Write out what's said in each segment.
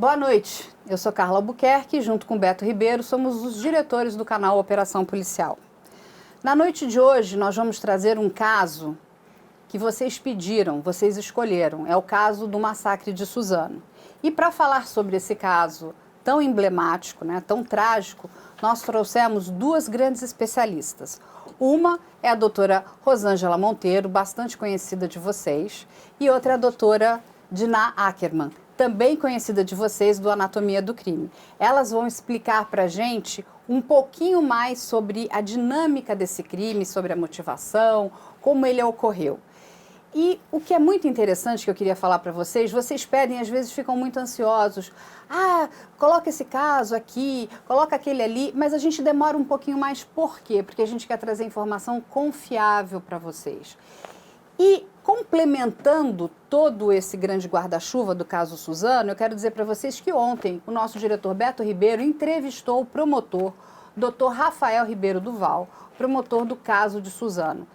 Boa noite, eu sou Carla Albuquerque e junto com Beto Ribeiro somos os diretores do canal Operação Policial. Na noite de hoje nós vamos trazer um caso que vocês pediram, vocês escolheram, é o caso do massacre de Suzano. E para falar sobre esse caso tão emblemático, tão trágico, nós trouxemos duas grandes especialistas. Uma é a doutora Rosângela Monteiro, bastante conhecida de vocês, e outra é a doutora Diná Ackerman, também conhecida de vocês do Anatomia do Crime. Elas vão explicar para a gente um pouquinho mais sobre a dinâmica desse crime, sobre a motivação, como ele ocorreu. E o que é muito interessante que eu queria falar para vocês pedem, às vezes ficam muito ansiosos. Coloca esse caso aqui, coloca aquele ali, mas a gente demora um pouquinho mais. Por quê? Porque a gente quer trazer informação confiável para vocês. E complementando todo esse grande guarda-chuva do caso Suzano, eu quero dizer para vocês que ontem o nosso diretor Beto Ribeiro entrevistou o promotor, Dr. Rafael Ribeiro Duval, promotor do caso de Suzano.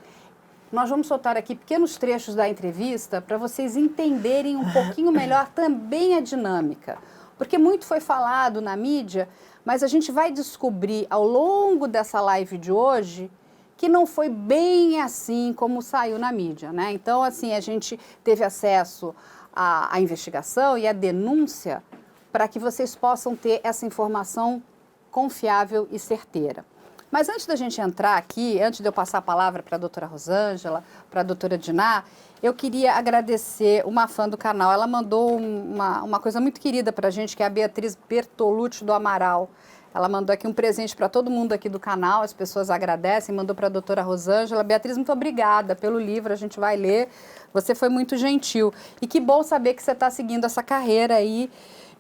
Nós vamos soltar aqui pequenos trechos da entrevista para vocês entenderem um pouquinho melhor também a dinâmica. Porque muito foi falado na mídia, mas a gente vai descobrir ao longo dessa live de hoje que não foi bem assim como saiu na mídia, né? Então, assim, a gente teve acesso à investigação e à denúncia para que vocês possam ter essa informação confiável e certeira. Mas antes da gente entrar aqui, antes de eu passar a palavra para a doutora Rosângela, para a doutora Diná, eu queria agradecer uma fã do canal. Ela mandou uma coisa muito querida para a gente, que é a Beatriz Bertolucci do Amaral. Ela mandou aqui um presente para todo mundo aqui do canal, as pessoas agradecem, mandou para a doutora Rosângela. Beatriz, muito obrigada pelo livro, a gente vai ler. Você foi muito gentil. E que bom saber que você está seguindo essa carreira aí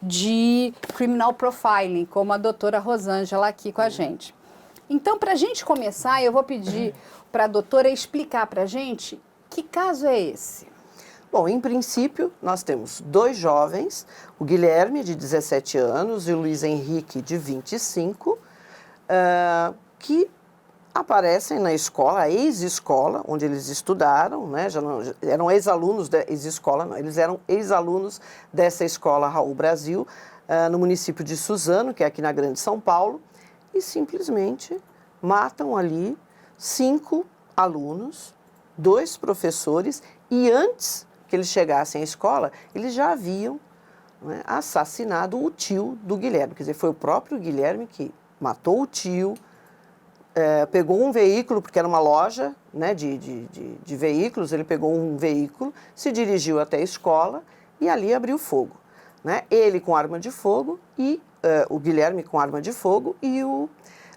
de criminal profiling, como a doutora Rosângela aqui com a gente. Então, para a gente começar, eu vou pedir para a doutora explicar para a gente que caso é esse. Bom, em princípio, nós temos dois jovens, o Guilherme, de 17 anos, e o Luiz Henrique, de 25, que aparecem na escola, a ex-escola, onde eles estudaram, né? Já não, eram ex-alunos da ex-escola, não, eles eram ex-alunos dessa escola Raul Brasil, no município de Suzano, que é aqui na Grande São Paulo, e simplesmente matam ali 5 alunos, 2 professores, e antes que eles chegassem à escola, eles já haviam, né, assassinado o tio do Guilherme. Quer dizer, foi o próprio Guilherme que matou o tio, pegou um veículo, porque era uma loja, né, de veículos, ele pegou um veículo, se dirigiu até a escola e ali abriu fogo. Né? Ele com arma de fogo e o Guilherme com arma de fogo e o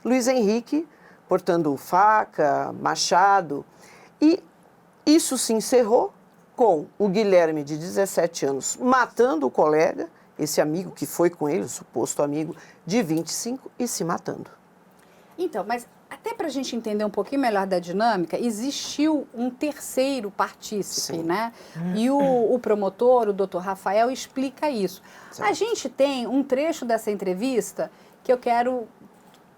Luiz Henrique portando faca, machado. E isso se encerrou com o Guilherme, de 17 anos, matando o colega, esse amigo que foi com ele, o suposto amigo, de 25, e se matando. Então, mas até para a gente entender um pouquinho melhor da dinâmica, existiu um terceiro partícipe, Sim. né? E o promotor, o doutor Rafael, explica isso. Certo. A gente tem um trecho dessa entrevista que eu quero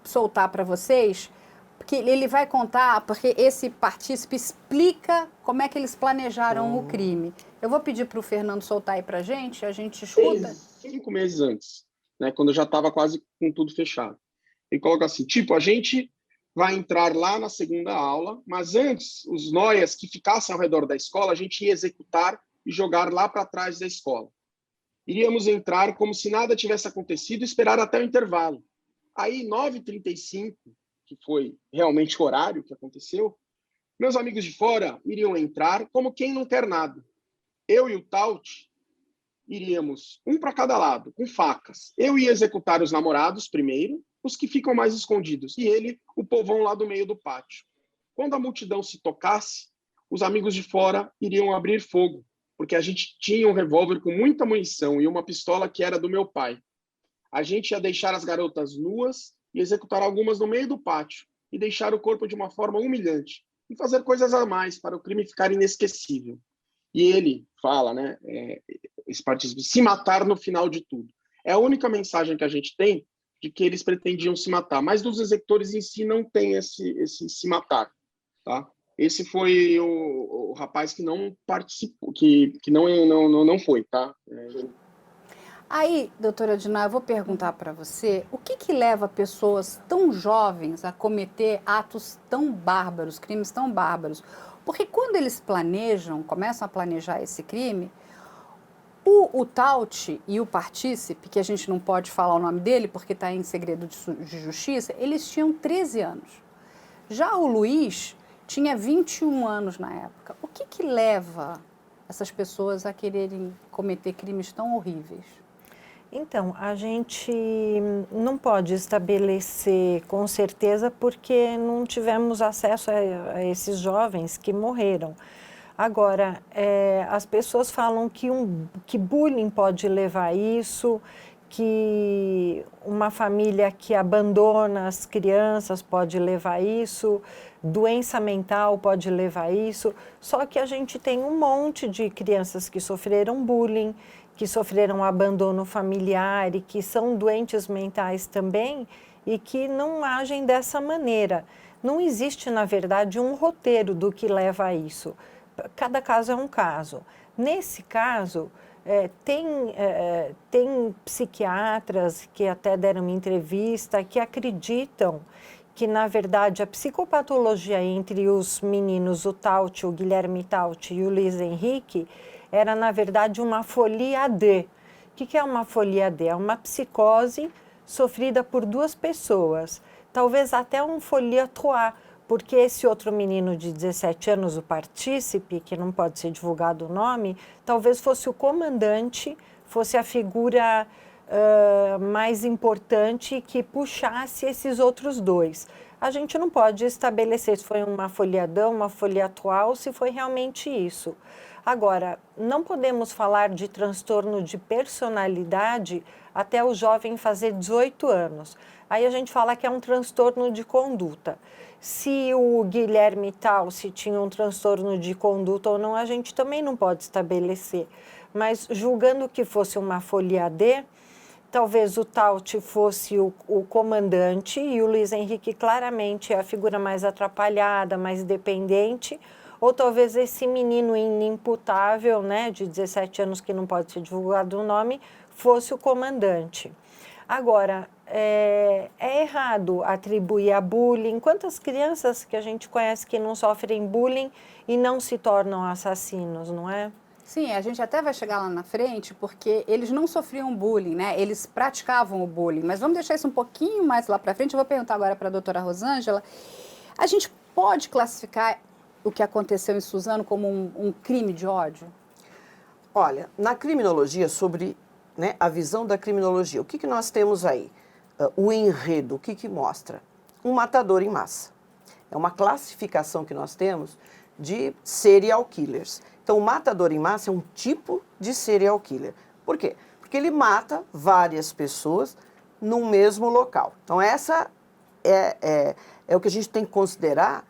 soltar para vocês, porque ele vai contar, porque esse partícipe explica como é que eles planejaram o crime. Eu vou pedir para o Fernando soltar aí para a gente escuta. 5 meses antes, né, quando eu já estava quase com tudo fechado. Ele coloca assim, tipo, a gente vai entrar lá na segunda aula, mas antes, os noias que ficassem ao redor da escola, a gente ia executar e jogar lá para trás da escola. Iríamos entrar como se nada tivesse acontecido e esperar até o intervalo. Aí, 9h35, que foi realmente o horário que aconteceu, meus amigos de fora iriam entrar como quem não quer nada. Eu e o Taut iríamos, um para cada lado, com facas. Eu ia executar os namorados primeiro, os que ficam mais escondidos, e ele, o povão lá do meio do pátio. Quando a multidão se tocasse, os amigos de fora iriam abrir fogo, porque a gente tinha um revólver com muita munição e uma pistola que era do meu pai. A gente ia deixar as garotas nuas e executar algumas no meio do pátio, e deixar o corpo de uma forma humilhante, e fazer coisas a mais para o crime ficar inesquecível. E ele fala, né, esse partícipe, se matar no final de tudo. É a única mensagem que a gente tem de que eles pretendiam se matar, mas dos executores em si não tem esse se matar, tá? Esse foi o rapaz que não participou, que não foi, tá? Aí, doutora Diná, eu vou perguntar para você, o que leva pessoas tão jovens a cometer atos tão bárbaros, crimes tão bárbaros? Porque quando eles planejam, começam a planejar esse crime, o Taut e o partícipe, que a gente não pode falar o nome dele porque está em segredo de justiça, eles tinham 13 anos. Já o Luiz tinha 21 anos na época. O que leva essas pessoas a quererem cometer crimes tão horríveis? Então, a gente não pode estabelecer com certeza porque não tivemos acesso a esses jovens que morreram. Agora, as pessoas falam que bullying pode levar a isso, que uma família que abandona as crianças pode levar a isso, doença mental pode levar a isso. Só que a gente tem um monte de crianças que sofreram bullying, que sofreram abandono familiar e que são doentes mentais também e que não agem dessa maneira. Não existe, na verdade, um roteiro do que leva a isso. Cada caso é um caso. Nesse caso, tem psiquiatras que até deram entrevista que acreditam que, na verdade, a psicopatologia entre os meninos, o Taut, o Guilherme Taut e o Luiz Henrique, era, na verdade, uma folie AD. O que é uma folie AD? É uma psicose sofrida por duas pessoas, talvez até um folie à trois, porque esse outro menino de 17 anos, o partícipe, que não pode ser divulgado o nome, talvez fosse o comandante, fosse a figura mais importante que puxasse esses outros dois. A gente não pode estabelecer se foi uma folie AD, uma folie à trois, ou se foi realmente isso. Agora, não podemos falar de transtorno de personalidade até o jovem fazer 18 anos. Aí a gente fala que é um transtorno de conduta. Se o Guilherme tal, se tinha um transtorno de conduta ou não, a gente também não pode estabelecer. Mas julgando que fosse uma folie AD, talvez o Taut fosse o comandante e o Luiz Henrique claramente é a figura mais atrapalhada, mais dependente, ou talvez esse menino inimputável, né, de 17 anos que não pode ser divulgado o nome, fosse o comandante. Agora, é errado atribuir a bullying. Quantas crianças que a gente conhece que não sofrem bullying e não se tornam assassinos, não é? Sim, a gente até vai chegar lá na frente, porque eles não sofriam bullying, né? Eles praticavam o bullying. Mas vamos deixar isso um pouquinho mais lá para frente. Eu vou perguntar agora para a doutora Rosângela. A gente pode classificar o que aconteceu em Suzano como um crime de ódio? Olha, na criminologia, sobre, né, a visão da criminologia, o que nós temos aí? O enredo, o que mostra? Um matador em massa. É uma classificação que nós temos de serial killers. Então, o matador em massa é um tipo de serial killer. Por quê? Porque ele mata várias pessoas no mesmo local. Então, essa é o que a gente tem que considerar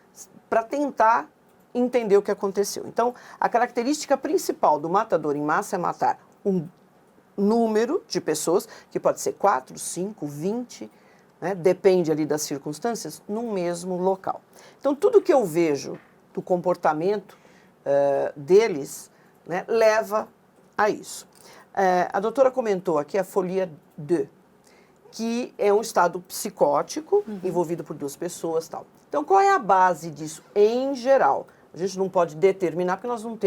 para tentar entender o que aconteceu. Então, a característica principal do matador em massa é matar um número de pessoas, que pode ser 4, 5, 20, né? Depende ali das circunstâncias, no mesmo local. Então, tudo que eu vejo do comportamento deles, né, leva a isso. A doutora comentou aqui a folie AD, que é um estado psicótico envolvido por duas pessoas, tal. Então, qual é a base disso? Em geral, a gente não pode determinar, porque nós não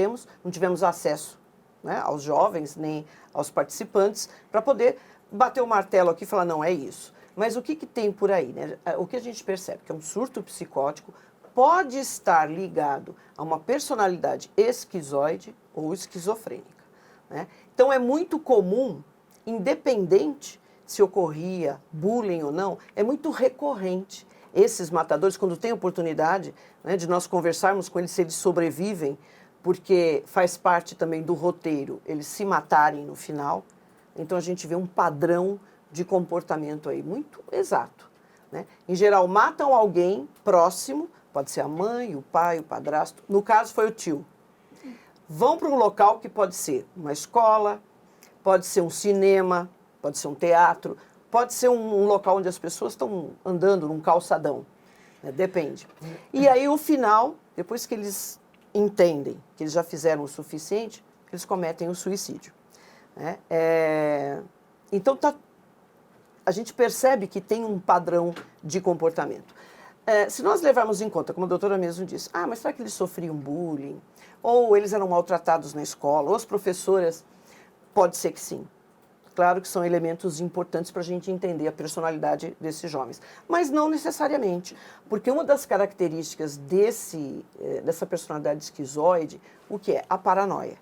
tivemos acesso, né, aos jovens, nem aos participantes, para poder bater o martelo aqui e falar, não, é isso. Mas o que tem por aí, né? O que a gente percebe que é um surto psicótico pode estar ligado a uma personalidade esquizoide ou esquizofrênica, né? Então, é muito comum, independente se ocorria bullying ou não, é muito recorrente. Esses matadores, quando tem oportunidade, né, de nós conversarmos com eles, se eles sobrevivem, porque faz parte também do roteiro, eles se matarem no final. Então, a gente vê um padrão de comportamento aí muito exato, né? Em geral, matam alguém próximo, pode ser a mãe, o pai, o padrasto. No caso, foi o tio. Vão para um local que pode ser uma escola, pode ser um cinema, pode ser um teatro, pode ser um local onde as pessoas estão andando num calçadão, né? Depende. E aí, o final, depois que eles entendem que eles já fizeram o suficiente, eles cometem o suicídio, né? Então, a gente percebe que tem um padrão de comportamento. Se nós levarmos em conta, como a doutora mesmo disse, mas será que eles sofriam bullying? Ou eles eram maltratados na escola? Ou as professoras? Pode ser que sim. Claro que são elementos importantes para a gente entender a personalidade desses jovens. Mas não necessariamente, porque uma das características dessa personalidade esquizoide, o que é? A paranoia.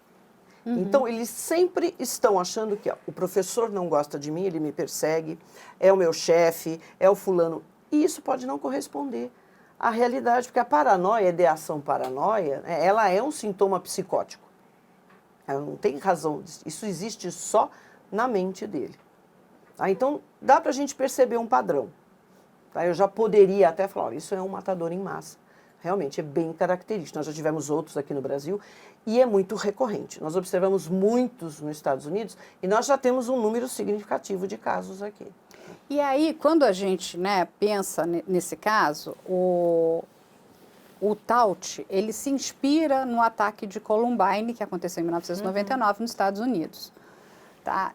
Então, eles sempre estão achando que o professor não gosta de mim, ele me persegue, é o meu chefe, é o fulano. E isso pode não corresponder à realidade, porque a paranoia, a ideação paranoia, ela é um sintoma psicótico. Ela não tem razão, isso existe só na mente dele. Então, dá para a gente perceber um padrão. Eu já poderia até falar, olha, isso é um matador em massa. Realmente é bem característico. Nós já tivemos outros aqui no Brasil e é muito recorrente. Nós observamos muitos nos Estados Unidos e nós já temos um número significativo de casos aqui. E aí, quando a gente, né, pensa nesse caso, o Taut, ele se inspira no ataque de Columbine, que aconteceu em 1999 nos Estados Unidos. Tá?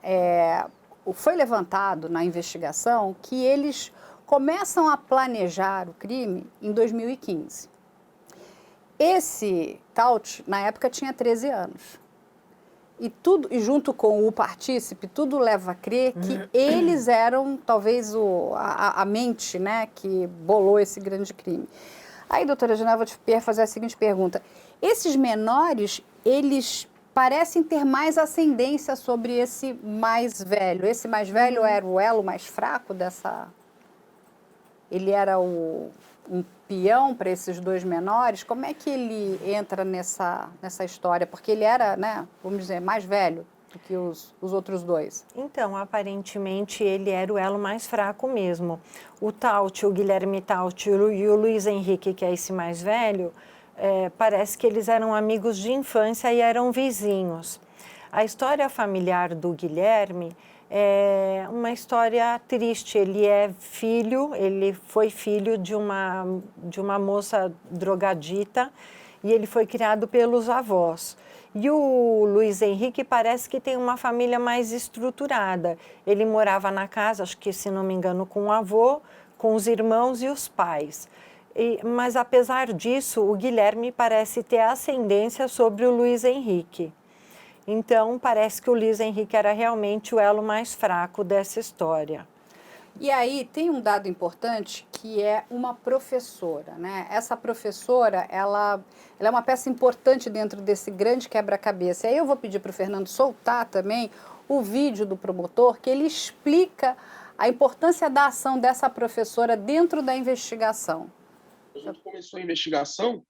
Foi levantado na investigação que eles começam a planejar o crime em 2015. Esse Taut, na época, tinha 13 anos. E junto com o partícipe, tudo leva a crer que eles eram, talvez, a mente, né, que bolou esse grande crime. Aí, doutora Janela, eu vou te fazer a seguinte pergunta. Esses menores, eles parecem ter mais ascendência sobre esse mais velho. Esse mais velho era o elo mais fraco dessa... Ele era um peão para esses dois menores. Como é que ele entra nessa história? Porque ele era, né, vamos dizer, mais velho do que os outros dois. Então, aparentemente, ele era o elo mais fraco mesmo. O Taut, o Guilherme Taut e o Luiz Henrique, que é esse mais velho, parece que eles eram amigos de infância e eram vizinhos. A história familiar do Guilherme é uma história triste. Ele foi filho de uma moça drogadita e ele foi criado pelos avós. E o Luiz Henrique parece que tem uma família mais estruturada. Ele morava na casa, acho que, se não me engano, com o avô, com os irmãos e os pais. Mas, apesar disso, o Guilherme parece ter ascendência sobre o Luiz Henrique. Então, parece que o Luiz Henrique era realmente o elo mais fraco dessa história. E aí, tem um dado importante que é uma professora, né? Essa professora, ela é uma peça importante dentro desse grande quebra-cabeça. E aí eu vou pedir para o Fernando soltar também o vídeo do promotor, que ele explica a importância da ação dessa professora dentro da investigação. A gente começou a investigação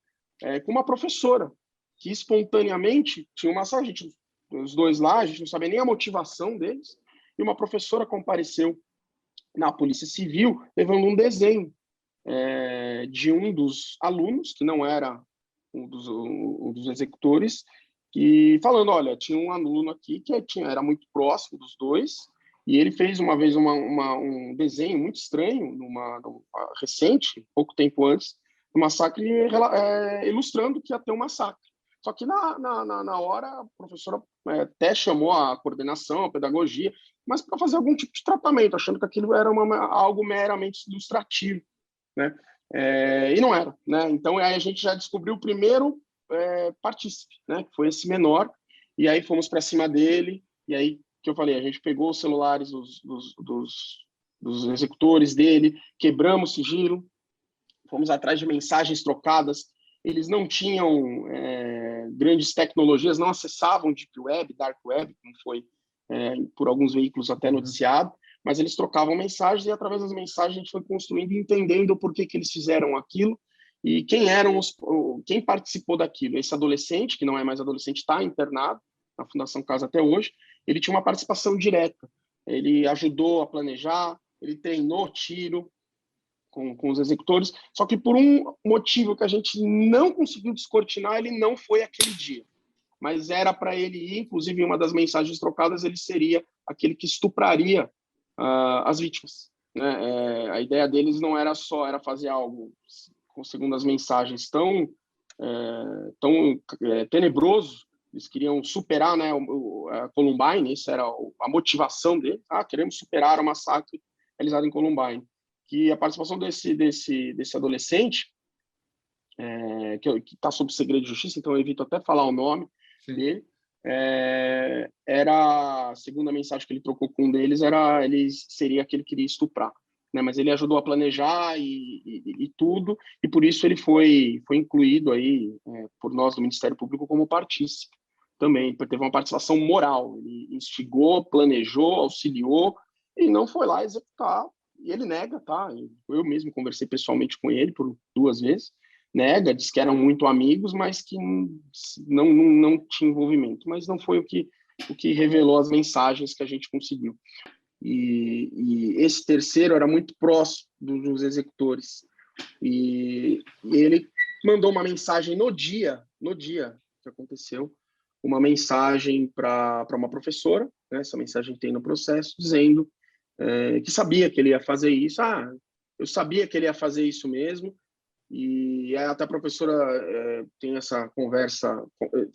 com uma professora que espontaneamente tinha uma sala, os dois lá, a gente não sabia nem a motivação deles, e uma professora compareceu na Polícia Civil levando um desenho de um dos alunos, que não era um dos executores, e falando, olha, tinha um aluno aqui que era muito próximo dos dois, e ele fez uma vez um desenho muito estranho, recente, pouco tempo antes, um massacre, ilustrando que ia ter um massacre. Só que na hora a professora até chamou a coordenação, a pedagogia, mas para fazer algum tipo de tratamento, achando que aquilo era algo meramente ilustrativo, né? E não era, né? Então aí a gente já descobriu o primeiro partícipe, né? Que foi esse menor, e aí fomos para cima dele, e aí que eu falei, a gente pegou os celulares dos executores dele, quebramos o sigilo, fomos atrás de mensagens trocadas. Eles não tinham grandes tecnologias, não acessavam Deep Web, Dark Web, como foi por alguns veículos até noticiado, mas eles trocavam mensagens e através das mensagens a gente foi construindo e entendendo por que eles fizeram aquilo e quem participou daquilo. Esse adolescente, que não é mais adolescente, está internado na Fundação Casa até hoje, ele tinha uma participação direta. Ele ajudou a planejar, ele treinou tiro com os executores, só que por um motivo que a gente não conseguiu descortinar, ele não foi aquele dia. Mas era para ele ir, inclusive em uma das mensagens trocadas, ele seria aquele que estupraria as vítimas, né? A ideia deles não era fazer algo, segundo as mensagens, tão tenebroso, Eles queriam superar, né, a Columbine, isso era a motivação deles. Queremos superar o massacre realizado em Columbine. Que a participação desse adolescente, que está sob segredo de justiça, então eu evito até falar o nome dele, era, segundo a mensagem que ele trocou com um deles, ele seria aquele que queria estuprar. Né, mas ele ajudou a planejar e tudo, e por isso ele foi incluído aí por nós do Ministério Público como partícipe também, teve uma participação moral, ele instigou, planejou, auxiliou, e não foi lá executar, e ele nega, tá? Eu mesmo conversei pessoalmente com ele por 2 vezes, nega, diz que eram muito amigos, mas que não tinha envolvimento, mas não foi o que revelou as mensagens que a gente conseguiu. E esse terceiro era muito próximo dos executores. E ele mandou uma mensagem no dia que aconteceu, uma mensagem para uma professora, né, essa mensagem tem no processo, dizendo que sabia que ele ia fazer isso. Eu sabia que ele ia fazer isso mesmo. E até a professora tem essa conversa,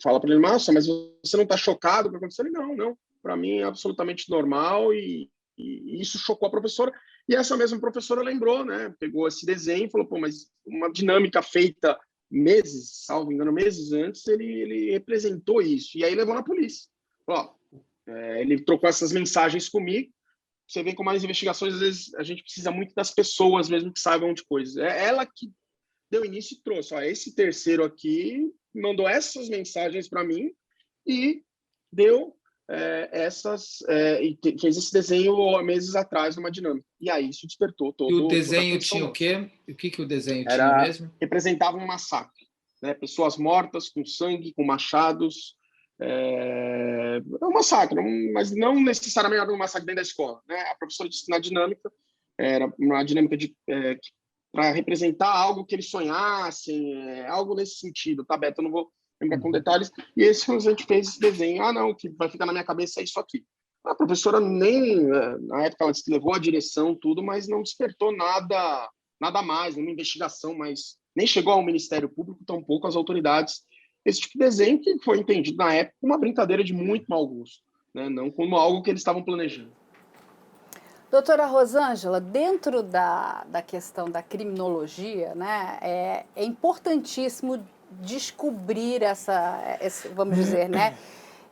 fala para ele, nossa, mas você não está chocado com o que aconteceu? Ele, não. Para mim é absolutamente normal e isso chocou a professora. E essa mesma professora lembrou, né? Pegou esse desenho e falou, mas uma dinâmica feita meses, salvo engano, meses antes, ele representou isso. E aí levou na polícia. Ele trocou essas mensagens comigo. Você vê como as investigações, às vezes, a gente precisa muito das pessoas mesmo que saibam de coisas. É ela que deu início e trouxe. Esse terceiro aqui mandou essas mensagens para mim e deu e fez esse desenho meses atrás numa dinâmica. E aí isso despertou todo. E o desenho tinha o quê? O que o desenho tinha mesmo? Representava um massacre, né? Pessoas mortas com sangue, com machados. Um massacre, mas não necessariamente um massacre dentro da escola, né? A professora disse que na dinâmica era uma dinâmica para representar algo que eles sonhassem, algo nesse sentido, tá, Beto? Eu não vou lembrar com detalhes. E a gente fez esse desenho. O que vai ficar na minha cabeça é isso aqui. A professora na época ela levou a direção, tudo, mas não despertou nada mais, nenhuma investigação, mas nem chegou ao Ministério Público, tampouco às autoridades. Esse tipo de desenho que foi entendido na época como uma brincadeira de muito mau gosto, né? Não como algo que eles estavam planejando. Doutora Rosângela, dentro da questão da criminologia, né, é importantíssimo descobrir vamos dizer, né,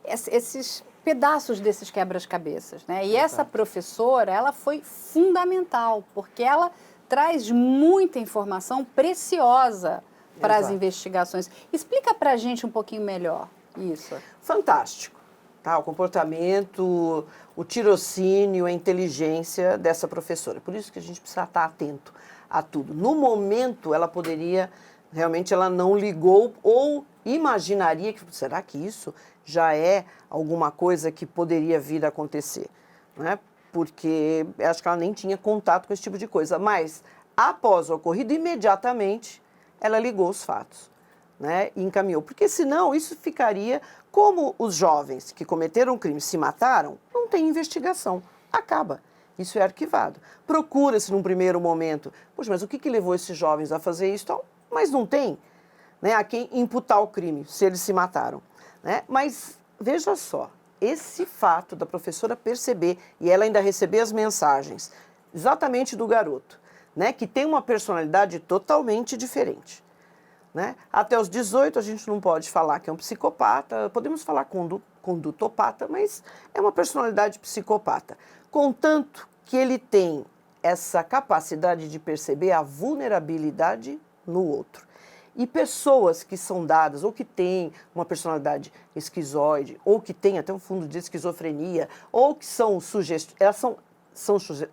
esses pedaços desses quebra-cabeças, né? E essa professora, ela foi fundamental, porque ela traz muita informação preciosa para as investigações. Explica para a gente um pouquinho melhor isso. Fantástico. Tá? O comportamento, o tirocínio, a inteligência dessa professora. Por isso que a gente precisa estar atento a tudo. No momento, ela poderia, realmente ela não ligou ou imaginaria que, será que isso já é alguma coisa que poderia vir a acontecer? Né? Porque acho que ela nem tinha contato com esse tipo de coisa. Mas, após o ocorrido, imediatamente, ela ligou os fatos, né, e encaminhou. Porque senão isso ficaria, como os jovens que cometeram o crime se mataram, não tem investigação, acaba. Isso é arquivado. Procura-se num primeiro momento, poxa, mas o que levou esses jovens a fazer isso? Então, mas não tem, né, a quem imputar o crime, se eles se mataram. Né? Mas veja só, esse fato da professora perceber, e ela ainda receber as mensagens, exatamente do garoto, né, que tem uma personalidade totalmente diferente. Né? Até os 18 a gente não pode falar que é um psicopata, podemos falar condutopata, mas é uma personalidade psicopata. Contanto que ele tem essa capacidade de perceber a vulnerabilidade no outro. E pessoas que são dadas, ou que têm uma personalidade esquizoide, ou que têm até um fundo de esquizofrenia, ou que são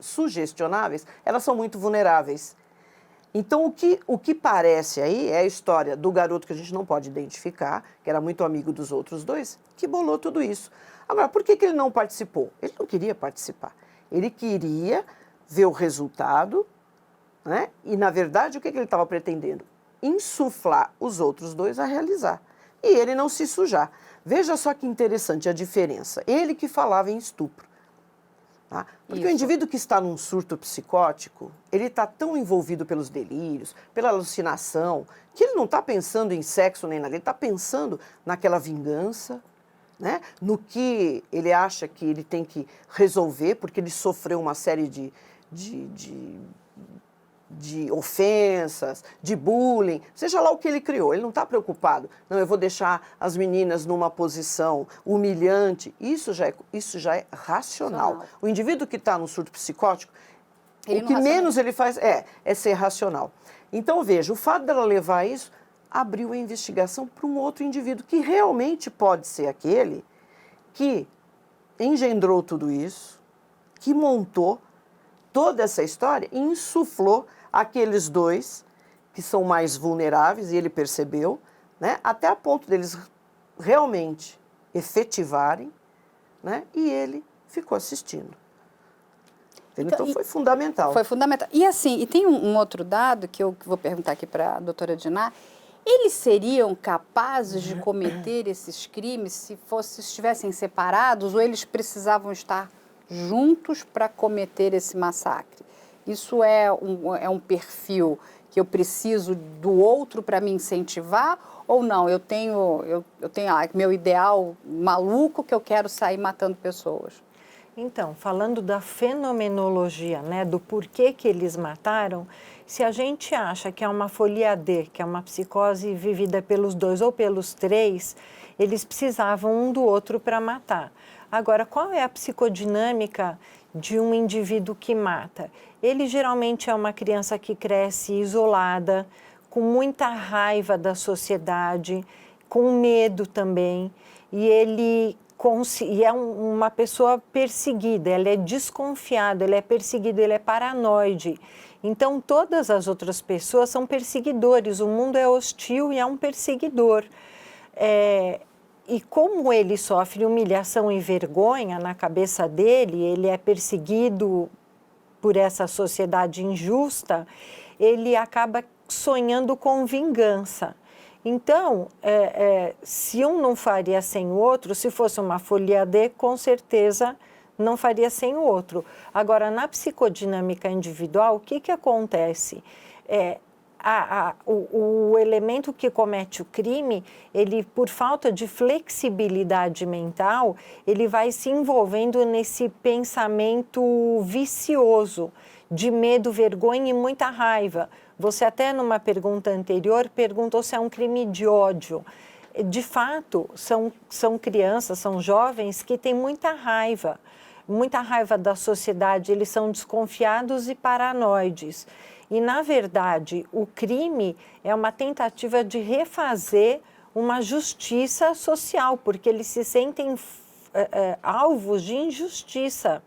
sugestionáveis, elas são muito vulneráveis. Então, o que parece aí é a história do garoto que a gente não pode identificar, que era muito amigo dos outros dois, que bolou tudo isso. Agora, por que ele não participou? Ele não queria participar. Ele queria ver o resultado, né? E, na verdade, o que ele estava pretendendo? Insuflar os outros dois a realizar. E ele não se sujar. Veja só que interessante a diferença. Ele que falava em estupro. Tá? Porque Isso. o indivíduo que está num surto psicótico, ele está tão envolvido pelos delírios, pela alucinação, que ele não está pensando em sexo nem nada, ele está pensando naquela vingança, né? No que ele acha que ele tem que resolver, porque ele sofreu uma série de ofensas, de bullying, seja lá o que ele criou, ele não está preocupado. Não, eu vou deixar as meninas numa posição humilhante. Isso já é racional. O indivíduo que está no surto psicótico, o que menos ele faz é ser racional. Então, veja, o fato dela levar isso abriu a investigação para um outro indivíduo que realmente pode ser aquele que engendrou tudo isso, que montou toda essa história e insuflou aqueles dois que são mais vulneráveis, e ele percebeu, né, até a ponto deles realmente efetivarem, né, e ele ficou assistindo. Então foi fundamental. Foi fundamental. E assim, e tem um outro dado que eu vou perguntar aqui para a doutora Diná. Eles seriam capazes de cometer esses crimes se estivessem separados, ou eles precisavam estar juntos para cometer esse massacre? Isso é um perfil que eu preciso do outro para me incentivar, ou não? Eu tenho meu ideal maluco que eu quero sair matando pessoas. Então, falando da fenomenologia, né, do porquê que eles mataram, se a gente acha que é uma folia D, que é uma psicose vivida pelos dois ou pelos três, eles precisavam um do outro para matar. Agora, qual é a psicodinâmica de um indivíduo que mata? Ele geralmente é uma criança que cresce isolada, com muita raiva da sociedade, com medo também, e é uma pessoa perseguida, ele é desconfiado, ele é perseguido, ele é paranoide. Então, todas as outras pessoas são perseguidores, o mundo é hostil e é um perseguidor. E como ele sofre humilhação e vergonha na cabeça dele, ele é perseguido por essa sociedade injusta, ele acaba sonhando com vingança. Então, se um não faria sem o outro, se fosse uma folia D, com certeza não faria sem o outro. Agora, na psicodinâmica individual, o que acontece? O elemento que comete o crime, ele, por falta de flexibilidade mental, ele vai se envolvendo nesse pensamento vicioso de medo, vergonha e muita raiva. Você até numa pergunta anterior perguntou se é um crime de ódio. De fato, são crianças, são jovens que têm muita raiva da sociedade, eles são desconfiados e paranoides. E, na verdade, o crime é uma tentativa de refazer uma justiça social, porque eles se sentem alvos de injustiça.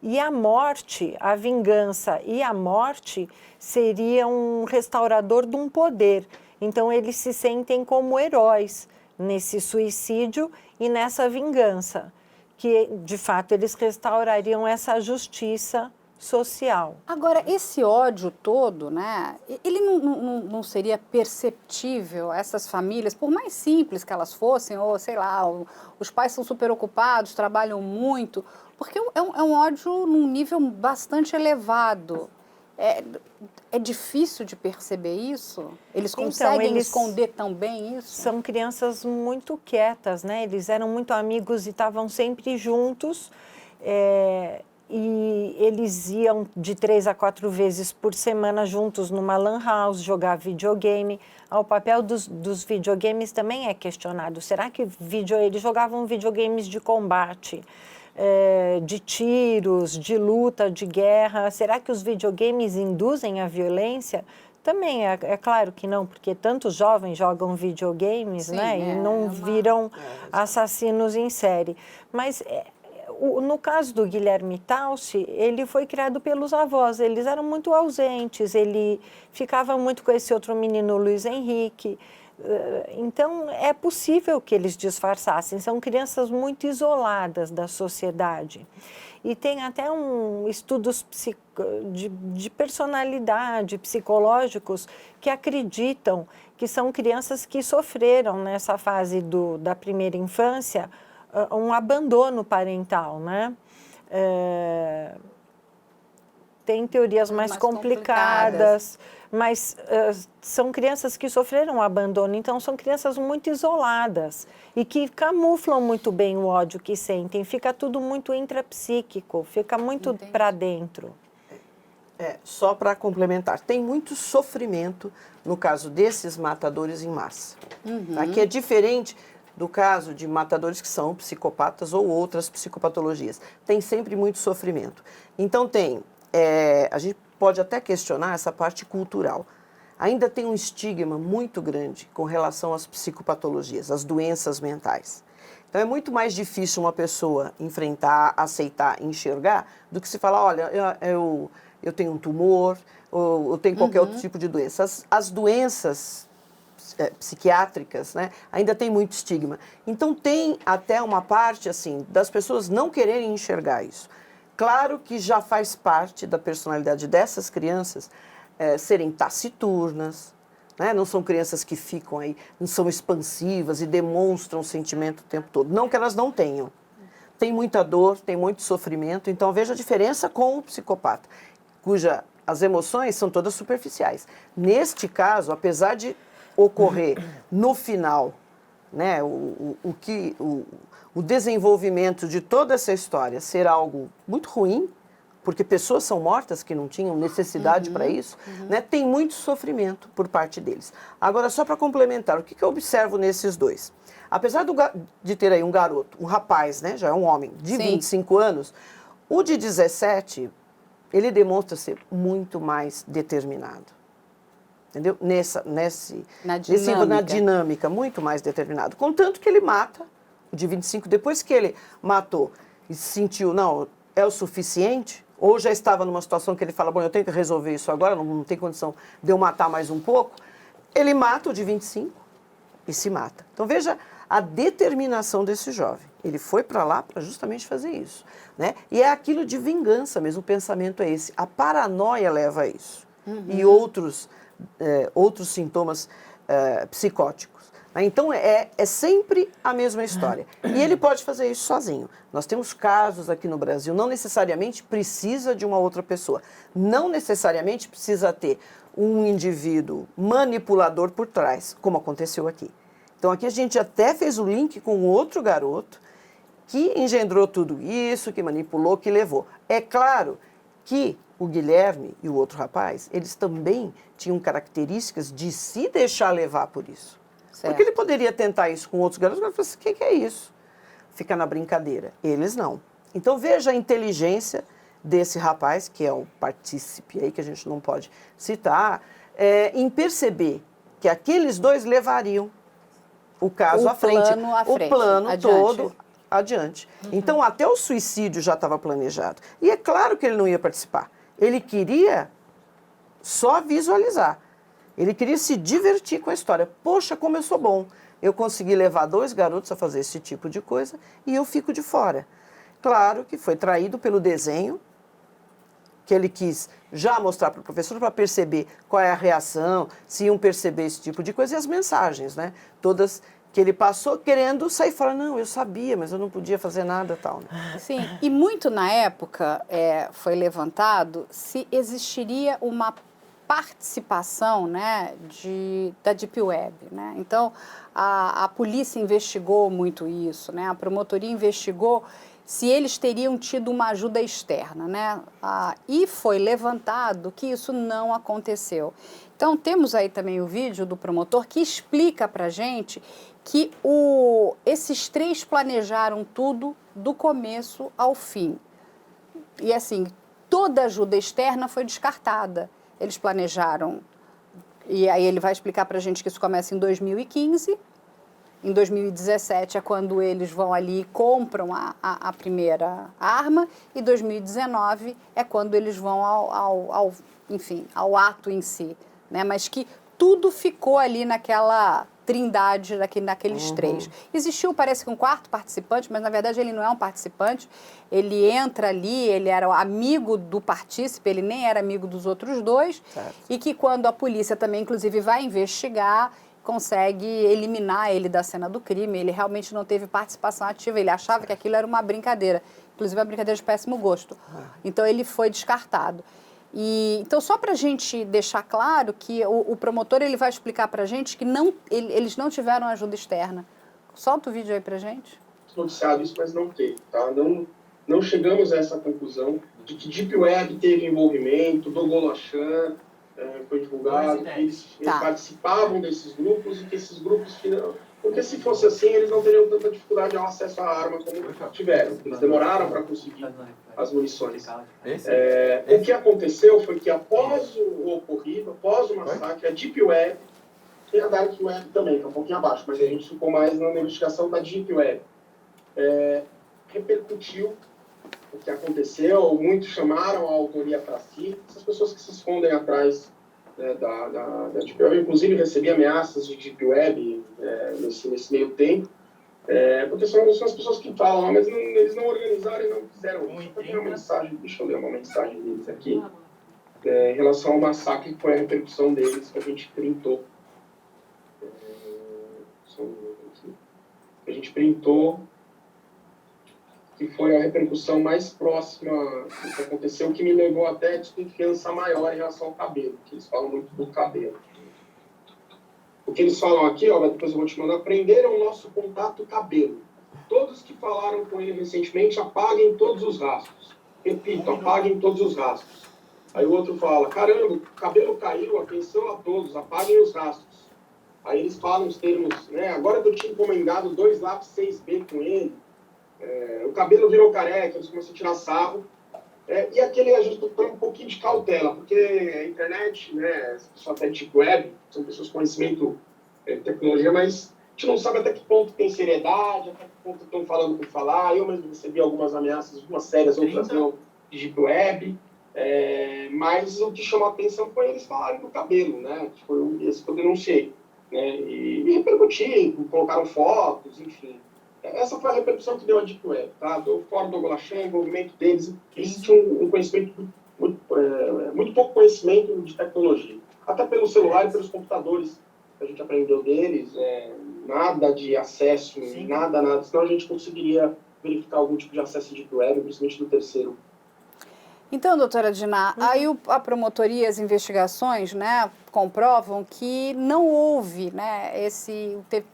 E a morte, a vingança e a morte seria um restaurador de um poder. Então, eles se sentem como heróis nesse suicídio e nessa vingança, que, de fato, eles restaurariam essa justiça social. Agora, esse ódio todo, né, ele não seria perceptível a essas famílias, por mais simples que elas fossem, ou sei lá, os pais são super ocupados, trabalham muito, porque é um ódio num nível bastante elevado. É difícil de perceber isso? Eles conseguem esconder tão bem isso? São crianças muito quietas, né? Eles eram muito amigos e estavam sempre juntos. E eles iam de 3 a 4 vezes por semana juntos numa lan house, jogar videogame. O papel dos videogames também é questionado. Será que eles jogavam videogames de combate, de tiros, de luta, de guerra? Será que os videogames induzem a violência? Também é claro que não, porque tantos jovens jogam videogames, sim, né? E não viram assassinos em série. Mas no caso do Guilherme Tauci, ele foi criado pelos avós, eles eram muito ausentes, ele ficava muito com esse outro menino, Luiz Henrique. Então, é possível que eles disfarçassem, são crianças muito isoladas da sociedade. E tem até estudos de personalidade, psicológicos, que acreditam que são crianças que sofreram nessa fase da primeira infância um abandono parental, né? Tem teorias mais complicadas, mas são crianças que sofreram abandono, então são crianças muito isoladas e que camuflam muito bem o ódio que sentem, fica tudo muito intrapsíquico, fica muito para dentro. Só para complementar, tem muito sofrimento no caso desses matadores em massa, tá? Que é diferente do caso de matadores que são psicopatas ou outras psicopatologias. Tem sempre muito sofrimento. Então a gente pode até questionar essa parte cultural. Ainda tem um estigma muito grande com relação às psicopatologias, às doenças mentais. Então é muito mais difícil uma pessoa enfrentar, aceitar, enxergar, do que se falar, olha, eu tenho um tumor, ou eu tenho qualquer outro tipo de doença. As doenças psiquiátricas, né, ainda tem muito estigma. Então tem até uma parte assim das pessoas não quererem enxergar isso. Claro que já faz parte da personalidade dessas crianças serem taciturnas, né? Não são crianças que ficam aí, não são expansivas e demonstram sentimento o tempo todo. Não que elas não tenham. Tem muita dor, tem muito sofrimento, então veja a diferença com o psicopata, cuja as emoções são todas superficiais. Neste caso, apesar de ocorrer no final, né, o desenvolvimento de toda essa história ser algo muito ruim, porque pessoas são mortas que não tinham necessidade para isso, né, tem muito sofrimento por parte deles. Agora, só para complementar, o que eu observo nesses dois? Apesar de ter aí um garoto, um rapaz, né, já é um homem, de 25 anos, o de 17, ele demonstra ser muito mais determinado. Entendeu? Na dinâmica, muito mais determinado. Contanto que ele mata, o de 25, depois que ele matou e sentiu, não, é o suficiente, ou já estava numa situação que ele fala, bom, eu tenho que resolver isso agora, não tem condição de eu matar mais um pouco, ele mata o de 25 e se mata. Então veja a determinação desse jovem. Ele foi para lá para justamente fazer isso, né? E é aquilo de vingança mesmo, o pensamento é esse. A paranoia leva a isso. E outros sintomas psicóticos. Então, é sempre a mesma história. E ele pode fazer isso sozinho. Nós temos casos aqui no Brasil, não necessariamente precisa de uma outra pessoa. Não necessariamente precisa ter um indivíduo manipulador por trás, como aconteceu aqui. Então, aqui a gente até fez o link com outro garoto que engendrou tudo isso, que manipulou, que levou. É claro que o Guilherme e o outro rapaz, eles também tinham características de se deixar levar por isso. Certo. Porque ele poderia tentar isso com outros garotos, mas assim, o que é isso? Fica na brincadeira. Eles não. Então veja a inteligência desse rapaz, que é o partícipe aí, que a gente não pode citar, em perceber que aqueles dois levariam o caso à frente. O plano todo adiante. Então até o suicídio já estava planejado. E é claro que ele não ia participar. Ele queria só visualizar. Ele queria se divertir com a história. Poxa, como eu sou bom. Eu consegui levar 2 garotos a fazer esse tipo de coisa e eu fico de fora. Claro que foi traído pelo desenho, que ele quis já mostrar para o professor para perceber qual é a reação, se iam perceber esse tipo de coisa, e as mensagens, né? Todas que ele passou querendo sair fora. Não, eu sabia, mas eu não podia fazer nada tal. Né? Sim, e muito na época foi levantado se existiria uma participação, né, da Deep Web, né? Então a polícia investigou muito isso, né? A promotoria investigou se eles teriam tido uma ajuda externa, né? E foi levantado que isso não aconteceu. Então temos aí também o vídeo do promotor que explica pra gente que esses 3 planejaram tudo do começo ao fim. E assim, toda ajuda externa foi descartada. Eles planejaram, e aí ele vai explicar para a gente que isso começa em 2015, em 2017 é quando eles vão ali e compram a primeira arma, e 2019 é quando eles vão ao ato em si, né? Mas que tudo ficou ali naquela trindade, naqueles 3. Existiu, parece que um 4º participante, mas na verdade ele não é um participante, ele entra ali, ele era amigo do partícipe, ele nem era amigo dos outros 2, certo. E que quando a polícia também, inclusive, vai investigar, consegue eliminar ele da cena do crime. Ele realmente não teve participação ativa, ele achava que aquilo era uma brincadeira, inclusive uma brincadeira de péssimo gosto. Então ele foi descartado. Então, só para a gente deixar claro que o promotor ele vai explicar para a gente que eles não tiveram ajuda externa. Solta o vídeo aí para a gente. Noticiado isso, mas não teve, tá? Não chegamos a essa conclusão de que Deep Web teve envolvimento, Dogolachan, foi divulgado, que eles participavam desses grupos e que esses grupos... Porque se fosse assim, eles não teriam tanta dificuldade ao acesso à arma como tiveram. Eles demoraram para conseguir as munições. O que aconteceu foi que após o ocorrido, após o massacre, a Deep Web, tem a Dark Web também, que é um pouquinho abaixo, mas a gente ficou mais na investigação da Deep Web. Repercutiu o que aconteceu, muitos chamaram a autoria para si, essas pessoas que se escondem atrás da Deep Web. Inclusive recebi ameaças de Deep Web nesse meio tempo, porque são as pessoas que falam, mas eles não organizaram e não fizeram isso. Tem uma mensagem, deixa eu ler uma mensagem deles aqui, em relação ao massacre, que foi a repercussão deles, que a gente printou. Que foi a repercussão mais próxima do que aconteceu, que me levou até a desconfiança maior em relação ao cabelo, que eles falam muito do cabelo. O que eles falam aqui, depois eu vou te mandar, prenderam o nosso contato cabelo. Todos que falaram com ele recentemente, apaguem todos os rastros. Repito, apaguem todos os rastros. Aí o outro fala, caramba, o cabelo caiu, atenção a todos, apaguem os rastros. Aí eles falam os termos, agora que eu tinha encomendado 2 lápis 6B com ele, o cabelo virou careca, eles começam a tirar sarro. E aquele ajuste tem um pouquinho de cautela, porque a internet, as pessoas até de web, são pessoas com conhecimento de tecnologia, mas a gente não sabe até que ponto tem seriedade, até que ponto estão falando por falar. Eu mesmo recebi algumas ameaças, algumas sérias, outras não, de Deep Web. Mas o que chamou a atenção foi eles falarem do cabelo, que foi esse que eu denunciei. E repercutir, colocaram fotos, enfim. Essa foi a repercussão que deu a Deep Web, tá? Do Fórum do Dogolachan, envolvimento deles. Eles tinham um conhecimento, muito pouco conhecimento de tecnologia. Até pelo celular e pelos computadores que a gente aprendeu deles, nada de acesso, nada. Senão a gente conseguiria verificar algum tipo de acesso de Deep Web, principalmente do terceiro. Então, doutora Diná, aí a promotoria, as investigações, comprovam que não houve,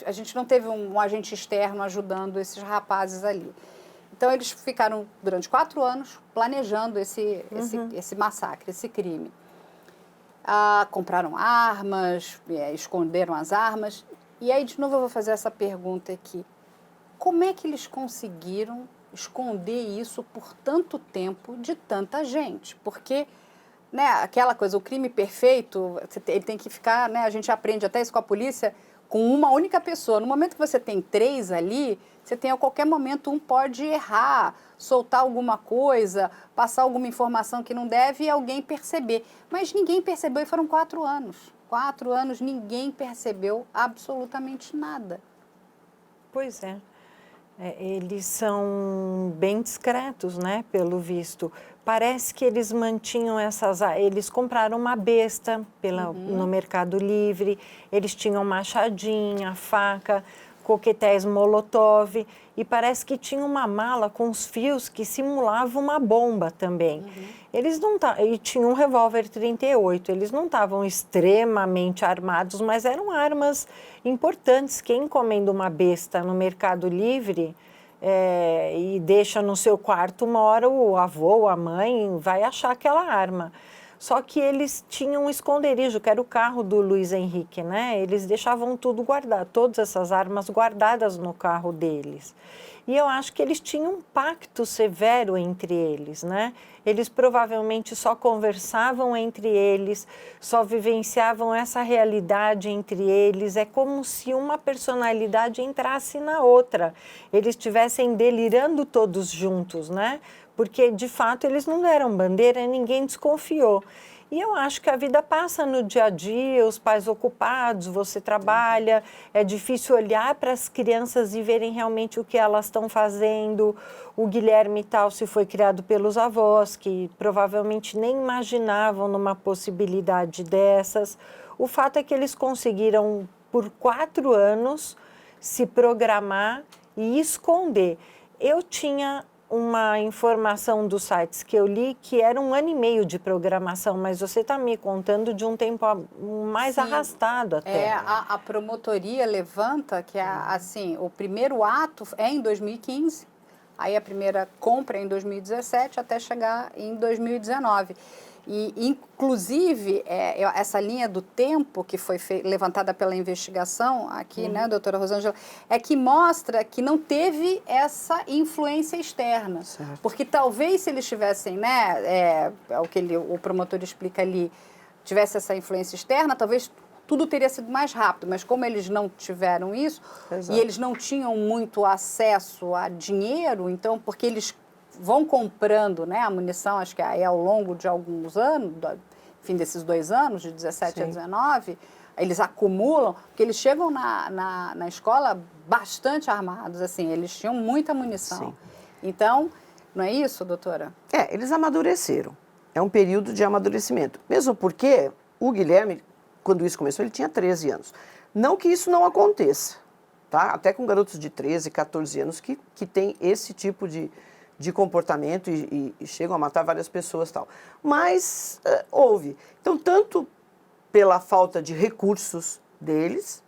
a gente não teve um agente externo ajudando esses rapazes ali. Então, eles ficaram durante 4 anos planejando esse massacre, esse crime. Compraram armas, esconderam as armas. E aí, de novo, eu vou fazer essa pergunta aqui. Como é que eles conseguiram esconder isso por tanto tempo de tanta gente? Porque, aquela coisa, o crime perfeito, ele tem que ficar, a gente aprende até isso com a polícia, com uma única pessoa. No momento que você tem 3 ali, você tem a qualquer momento, um pode errar, soltar alguma coisa, passar alguma informação que não deve e alguém perceber. Mas ninguém percebeu e foram 4 anos. 4 anos, ninguém percebeu absolutamente nada. Pois é. Eles são bem discretos, pelo visto. Parece que eles mantinham eles compraram uma besta no Mercado Livre, eles tinham machadinha, faca, coquetéis Molotov, e parece que tinha uma mala com os fios que simulavam uma bomba também. Eles não e tinha um revólver 38, eles não estavam extremamente armados, mas eram armas importantes. Quem encomenda uma besta no Mercado Livre e deixa no seu quarto, uma hora o avô, a mãe vai achar aquela arma. Só que eles tinham um esconderijo, que era o carro do Luiz Henrique, Eles deixavam tudo guardado, todas essas armas guardadas no carro deles. E eu acho que eles tinham um pacto severo entre eles, Eles provavelmente só conversavam entre eles, só vivenciavam essa realidade entre eles. É como se uma personalidade entrasse na outra. Eles estivessem delirando todos juntos, Porque, de fato, eles não deram bandeira e ninguém desconfiou. E eu acho que a vida passa no dia a dia, os pais ocupados, você trabalha, é difícil olhar para as crianças e verem realmente o que elas estão fazendo. O Guilherme Talci foi criado pelos avós, que provavelmente nem imaginavam numa possibilidade dessas. O fato é que eles conseguiram por 4 anos, se programar e esconder. Eu tinha uma informação dos sites que eu li que era 1 ano e meio de programação, mas você está me contando de um tempo mais Sim. arrastado até. A promotoria levanta que, assim, o primeiro ato é em 2015, aí a primeira compra é em 2017, até chegar em 2019. E, inclusive, essa linha do tempo que foi levantada pela investigação aqui, né, doutora Rosângela, é que mostra que não teve essa influência externa. Certo. Porque talvez se eles tivessem, né, o que o promotor explica ali, tivesse essa influência externa, talvez tudo teria sido mais rápido. Mas como eles não tiveram isso, Exato. e eles não tinham muito acesso a dinheiro, então, porque eles vão comprando, né, a munição, acho que é ao longo de alguns anos, enfim, desses 2 anos, de 17 a 19, eles acumulam, porque eles chegam na escola bastante armados, assim, eles tinham muita munição. Sim. Então, não é isso, doutora? Eles amadureceram. É um período de amadurecimento. Mesmo porque o Guilherme, quando isso começou, ele tinha 13 anos. Não que isso não aconteça, tá? Até com garotos de 13, 14 anos que tem esse tipo de comportamento e chegam a matar várias pessoas e tal. Mas houve. Então, tanto pela falta de recursos deles,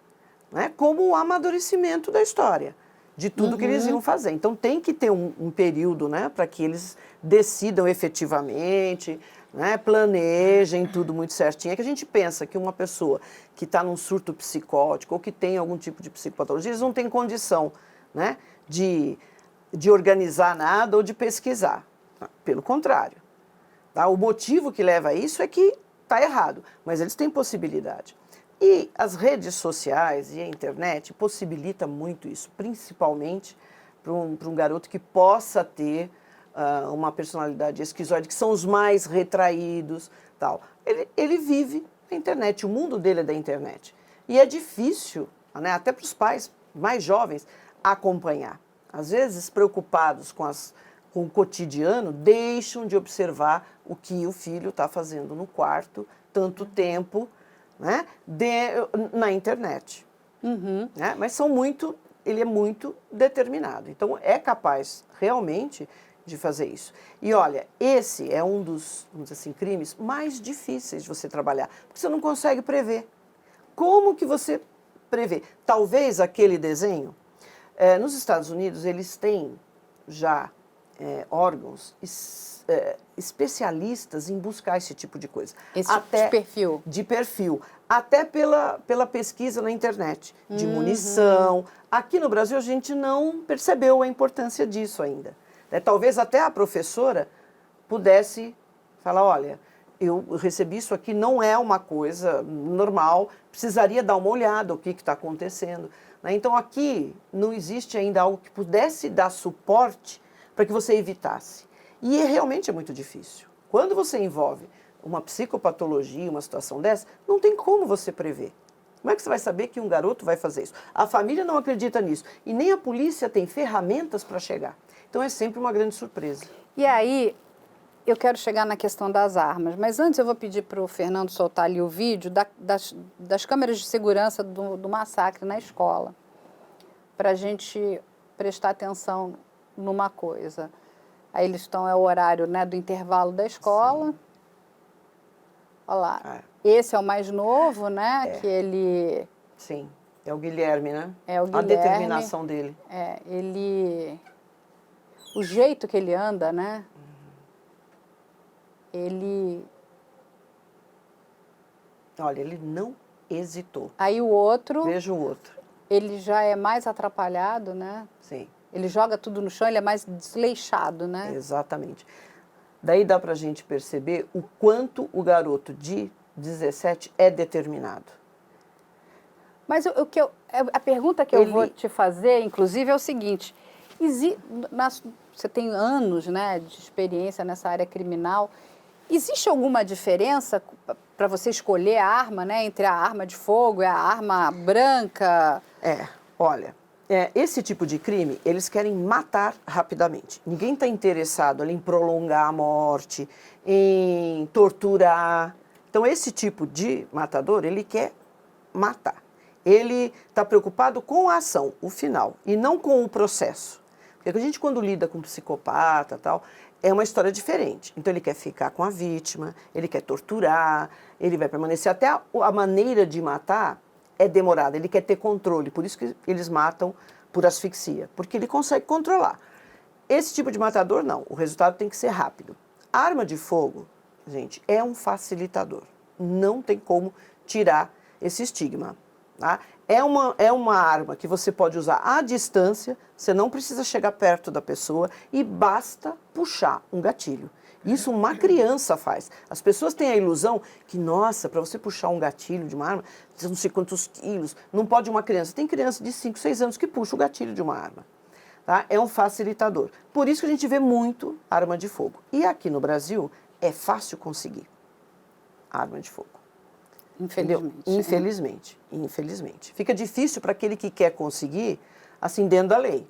né, como o amadurecimento da história, de tudo que eles iam fazer. Então, tem que ter um período, né, para que eles decidam efetivamente, né, planejem tudo muito certinho. É que a gente pensa que uma pessoa que está num surto psicótico ou que tem algum tipo de psicopatologia, eles não têm condição, né, de organizar nada ou de pesquisar. Pelo contrário. Tá? O motivo que leva a isso é que está errado, mas eles têm possibilidade. E as redes sociais e a internet possibilita muito isso, principalmente para um garoto que possa ter uma personalidade esquizoide, que são os mais retraídos, tal. Ele vive na internet, o mundo dele é da internet. E é difícil, né, até para os pais mais jovens, acompanhar. Às vezes, preocupados com o cotidiano, deixam de observar o que o filho está fazendo no quarto, tanto tempo, né, na internet. Né? Mas ele é muito determinado. Então, é capaz realmente de fazer isso. E olha, esse é um dos, vamos dizer assim, crimes mais difíceis de você trabalhar, porque você não consegue prever. Como que você prevê? Talvez aquele desenho. Nos Estados Unidos, eles têm já órgãos especialistas em buscar esse tipo de coisa. Esse tipo de perfil. De perfil. Até pela pesquisa na internet, de munição. Aqui no Brasil, a gente não percebeu a importância disso ainda. Talvez até a professora pudesse falar, olha, eu recebi isso aqui, não é uma coisa normal, precisaria dar uma olhada o que está acontecendo. Então, aqui não existe ainda algo que pudesse dar suporte para que você evitasse. E realmente é muito difícil. Quando você envolve uma psicopatologia, uma situação dessa, não tem como você prever. Como é que você vai saber que um garoto vai fazer isso? A família não acredita nisso. E nem a polícia tem ferramentas para chegar. Então, é sempre uma grande surpresa. E aí, eu quero chegar na questão das armas, mas antes eu vou pedir para o Fernando soltar ali o vídeo das câmeras de segurança do massacre na escola, para a gente prestar atenção numa coisa. Aí eles estão, é o horário, né, do intervalo da escola. Sim. Olha lá, esse é o mais novo, né, que ele... Sim, é o Guilherme, né? É o Guilherme. A determinação dele. O jeito que ele anda, né? Ele... Olha, ele não hesitou. Aí o outro... Veja o outro. Ele já é mais atrapalhado, né? Sim. Ele joga tudo no chão, ele é mais desleixado, né? Exatamente. Daí dá pra gente perceber o quanto o garoto de 17 é determinado. Mas a pergunta que eu vou te fazer, inclusive, é o seguinte. Você tem anos, né, de experiência nessa área criminal. Existe alguma diferença para você escolher a arma, né, entre a arma de fogo e a arma branca? Olha, esse tipo de crime, eles querem matar rapidamente. Ninguém está interessado ali em prolongar a morte, em torturar. Então, esse tipo de matador, ele quer matar. ele está preocupado com a ação, o final, e não com o processo. Porque a gente, quando lida com um psicopata tal, é uma história diferente. Então, ele quer ficar com a vítima, ele quer torturar, ele vai permanecer. Até a maneira de matar é demorada, ele quer ter controle. Por isso que eles matam por asfixia, porque ele consegue controlar. Esse tipo de matador, não. O resultado tem que ser rápido. A arma de fogo, gente, é um facilitador. Não tem como tirar esse estigma. Tá? É uma arma que você pode usar à distância, você não precisa chegar perto da pessoa e basta puxar um gatilho. Isso uma criança faz. As pessoas têm a ilusão que, nossa, para você puxar um gatilho de uma arma, não sei quantos quilos, não pode uma criança. Tem criança de 5, 6 anos que puxa o gatilho de uma arma. Tá? É um facilitador. Por isso que a gente vê muito arma de fogo. E aqui no Brasil é fácil conseguir arma de fogo. Infelizmente. Infelizmente. Fica difícil para aquele que quer conseguir, assim, dentro da lei.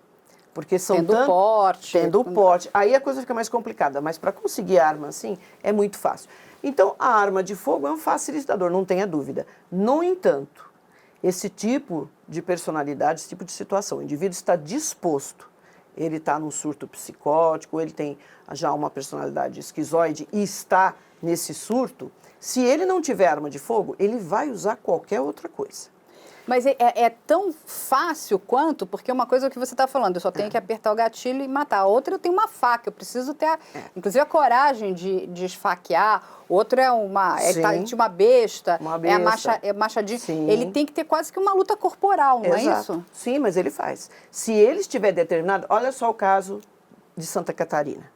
Porque são Tendo porte. Tendo porte. Aí a coisa fica mais complicada. Mas para conseguir arma assim, é muito fácil. Então, a arma de fogo é um facilitador, não tenha dúvida. No entanto, esse tipo de personalidade, esse tipo de situação, o indivíduo está disposto, ele está num surto psicótico, ele tem já uma personalidade esquizoide e está nesse surto, se ele não tiver arma de fogo, ele vai usar qualquer outra coisa. Mas é tão fácil quanto, porque uma coisa é o que você está falando, eu só tenho que apertar o gatilho e matar. A outra, eu tenho uma faca, eu preciso ter, inclusive, a coragem de esfaquear. Outra é uma besta, é machadinho. Sim. Ele tem que ter quase que uma luta corporal, não Exato. é isso? Sim, mas ele faz. Se ele estiver determinado, olha só o caso de Santa Catarina.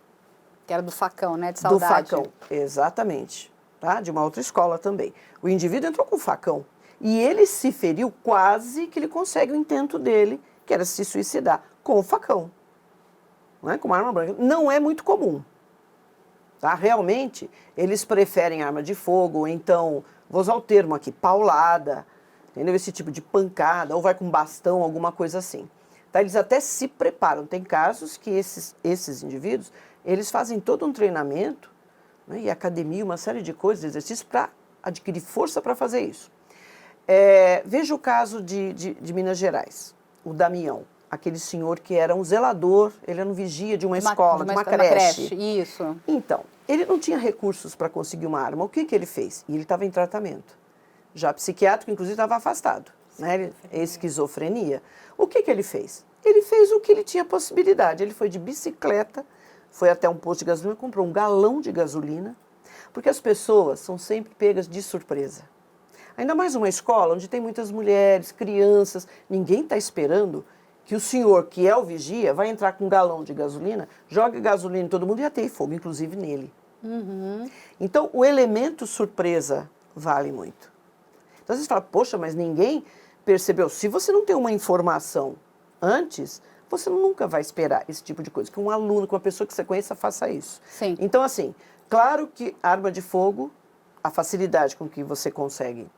Que era do facão, né? De saudade. Do facão, exatamente. Tá? De uma outra escola também. O indivíduo entrou com o facão. E ele se feriu quase que ele consegue o intento dele, que era se suicidar, com o facão. Não é? Com uma arma branca. Não é muito comum. Tá? Realmente, eles preferem arma de fogo, ou então, vou usar o termo aqui, paulada, entendeu? Esse tipo de pancada, ou vai com bastão, alguma coisa assim. Tá? Eles até se preparam. Tem casos que esses indivíduos, eles fazem todo um treinamento, né, e academia, uma série de coisas, exercícios para adquirir força para fazer isso. Veja o caso de Minas Gerais, o Damião, aquele senhor que era um zelador, ele era um vigia de uma escola, de uma creche. Isso. Então, ele não tinha recursos para conseguir uma arma. O que ele fez? E ele estava em tratamento. Já psiquiátrico, inclusive, estava afastado. Né? Esquizofrenia. O que ele fez? Ele fez o que ele tinha possibilidade. Ele foi de bicicleta, foi até um posto de gasolina, comprou um galão de gasolina, porque as pessoas são sempre pegas de surpresa. Ainda mais uma escola onde tem muitas mulheres, crianças, ninguém está esperando que o senhor, que é o vigia, vai entrar com um galão de gasolina, joga gasolina em todo mundo e ateie fogo, inclusive nele. Uhum. Então, o elemento surpresa vale muito. Então, você fala, poxa, mas ninguém percebeu. Se você não tem uma informação antes, você nunca vai esperar esse tipo de coisa. Que um aluno, que uma pessoa que você conheça, faça isso. Sim. Então, assim, claro que arma de fogo, a facilidade com que você consegue,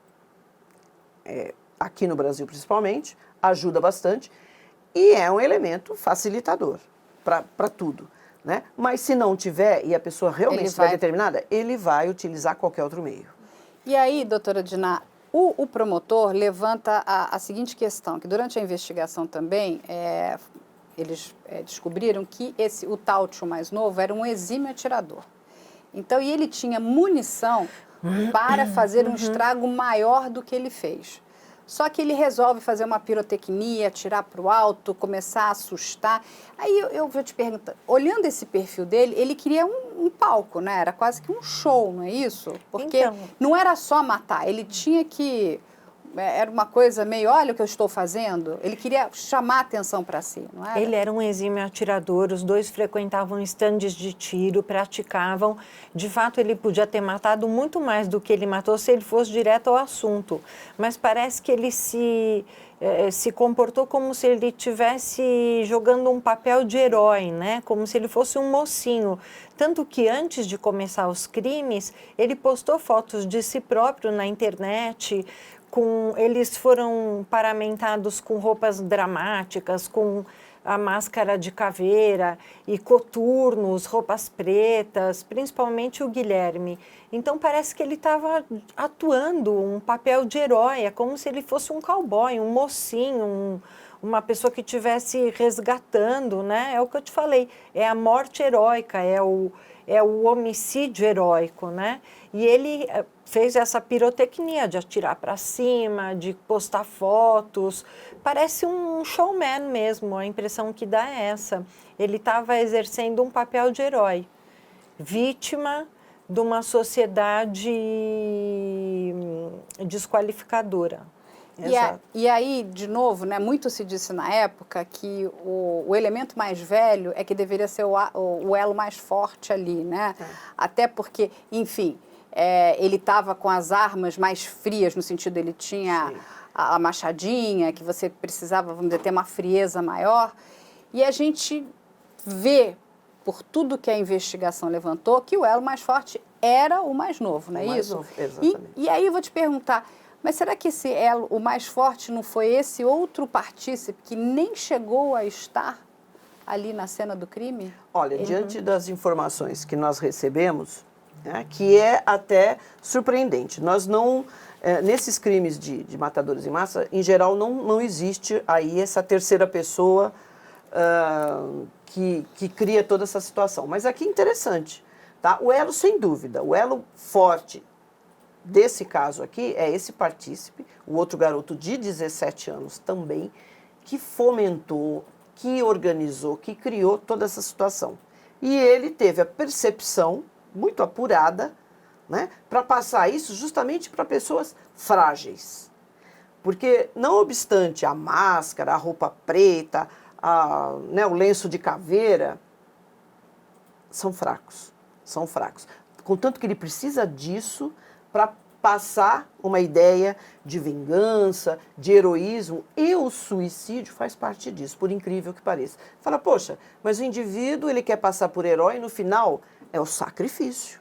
aqui no Brasil principalmente, ajuda bastante e é um elemento facilitador para tudo. Né? Mas se não tiver e a pessoa realmente estiver determinada, ele vai utilizar qualquer outro meio. E aí, doutora Diná, o promotor levanta a seguinte questão, que durante a investigação também, eles descobriram que o Táutio mais novo era um exímio atirador. Então, e ele tinha munição para fazer um estrago maior do que ele fez. Só que ele resolve fazer uma pirotecnia, atirar para o alto, começar a assustar. Aí eu vou te perguntar, olhando esse perfil dele, ele queria um palco, né? Era quase que um show, não é isso? Porque não era só matar, ele tinha que... Era uma coisa meio, olha o que eu estou fazendo. Ele queria chamar a atenção para si, não era? Ele era um exímio atirador, os dois frequentavam estandes de tiro, praticavam. De fato, ele podia ter matado muito mais do que ele matou se ele fosse direto ao assunto. Mas parece que ele se comportou como se ele estivesse jogando um papel de herói, né? Como se ele fosse um mocinho. Tanto que antes de começar os crimes, ele postou fotos de si próprio na internet, Eles foram paramentados com roupas dramáticas, com a máscara de caveira e coturnos, roupas pretas, principalmente o Guilherme. Então parece que ele estava atuando um papel de herói, é como se ele fosse um cowboy, um mocinho, uma pessoa que estivesse resgatando, né? É o que eu te falei, é a morte heróica, é o homicídio heróico, né? E ele fez essa pirotecnia de atirar para cima, de postar fotos. Parece um showman mesmo, a impressão que dá é essa. Ele estava exercendo um papel de herói, vítima de uma sociedade desqualificadora. E aí, de novo, né, muito se disse na época que o elemento mais velho é que deveria ser o elo mais forte ali, né? Até porque, enfim, ele estava com as armas mais frias, no sentido ele tinha a machadinha, que você precisava, vamos dizer, ter uma frieza maior. E a gente vê, por tudo que a investigação levantou, que o elo mais forte era o mais novo, não é isso? Novo, exatamente. E aí eu vou te perguntar, mas será que esse elo, o mais forte, não foi esse outro partícipe que nem chegou a estar ali na cena do crime? Olha, diante das informações que nós recebemos, né, que é até surpreendente, nós não, nesses crimes de matadores em massa, em geral não existe aí essa terceira pessoa que cria toda essa situação. Mas aqui é interessante, tá? O elo, sem dúvida, o elo forte desse caso aqui é esse partícipe, o outro garoto de 17 anos também, que fomentou, que organizou, que criou toda essa situação. E ele teve a percepção muito apurada, né, para passar isso justamente para pessoas frágeis. Porque, não obstante a máscara, a roupa preta, o lenço de caveira, são fracos. Contanto que ele precisa disso para passar uma ideia de vingança, de heroísmo, e o suicídio faz parte disso, por incrível que pareça. Fala, poxa, mas o indivíduo ele quer passar por herói e no final é o sacrifício.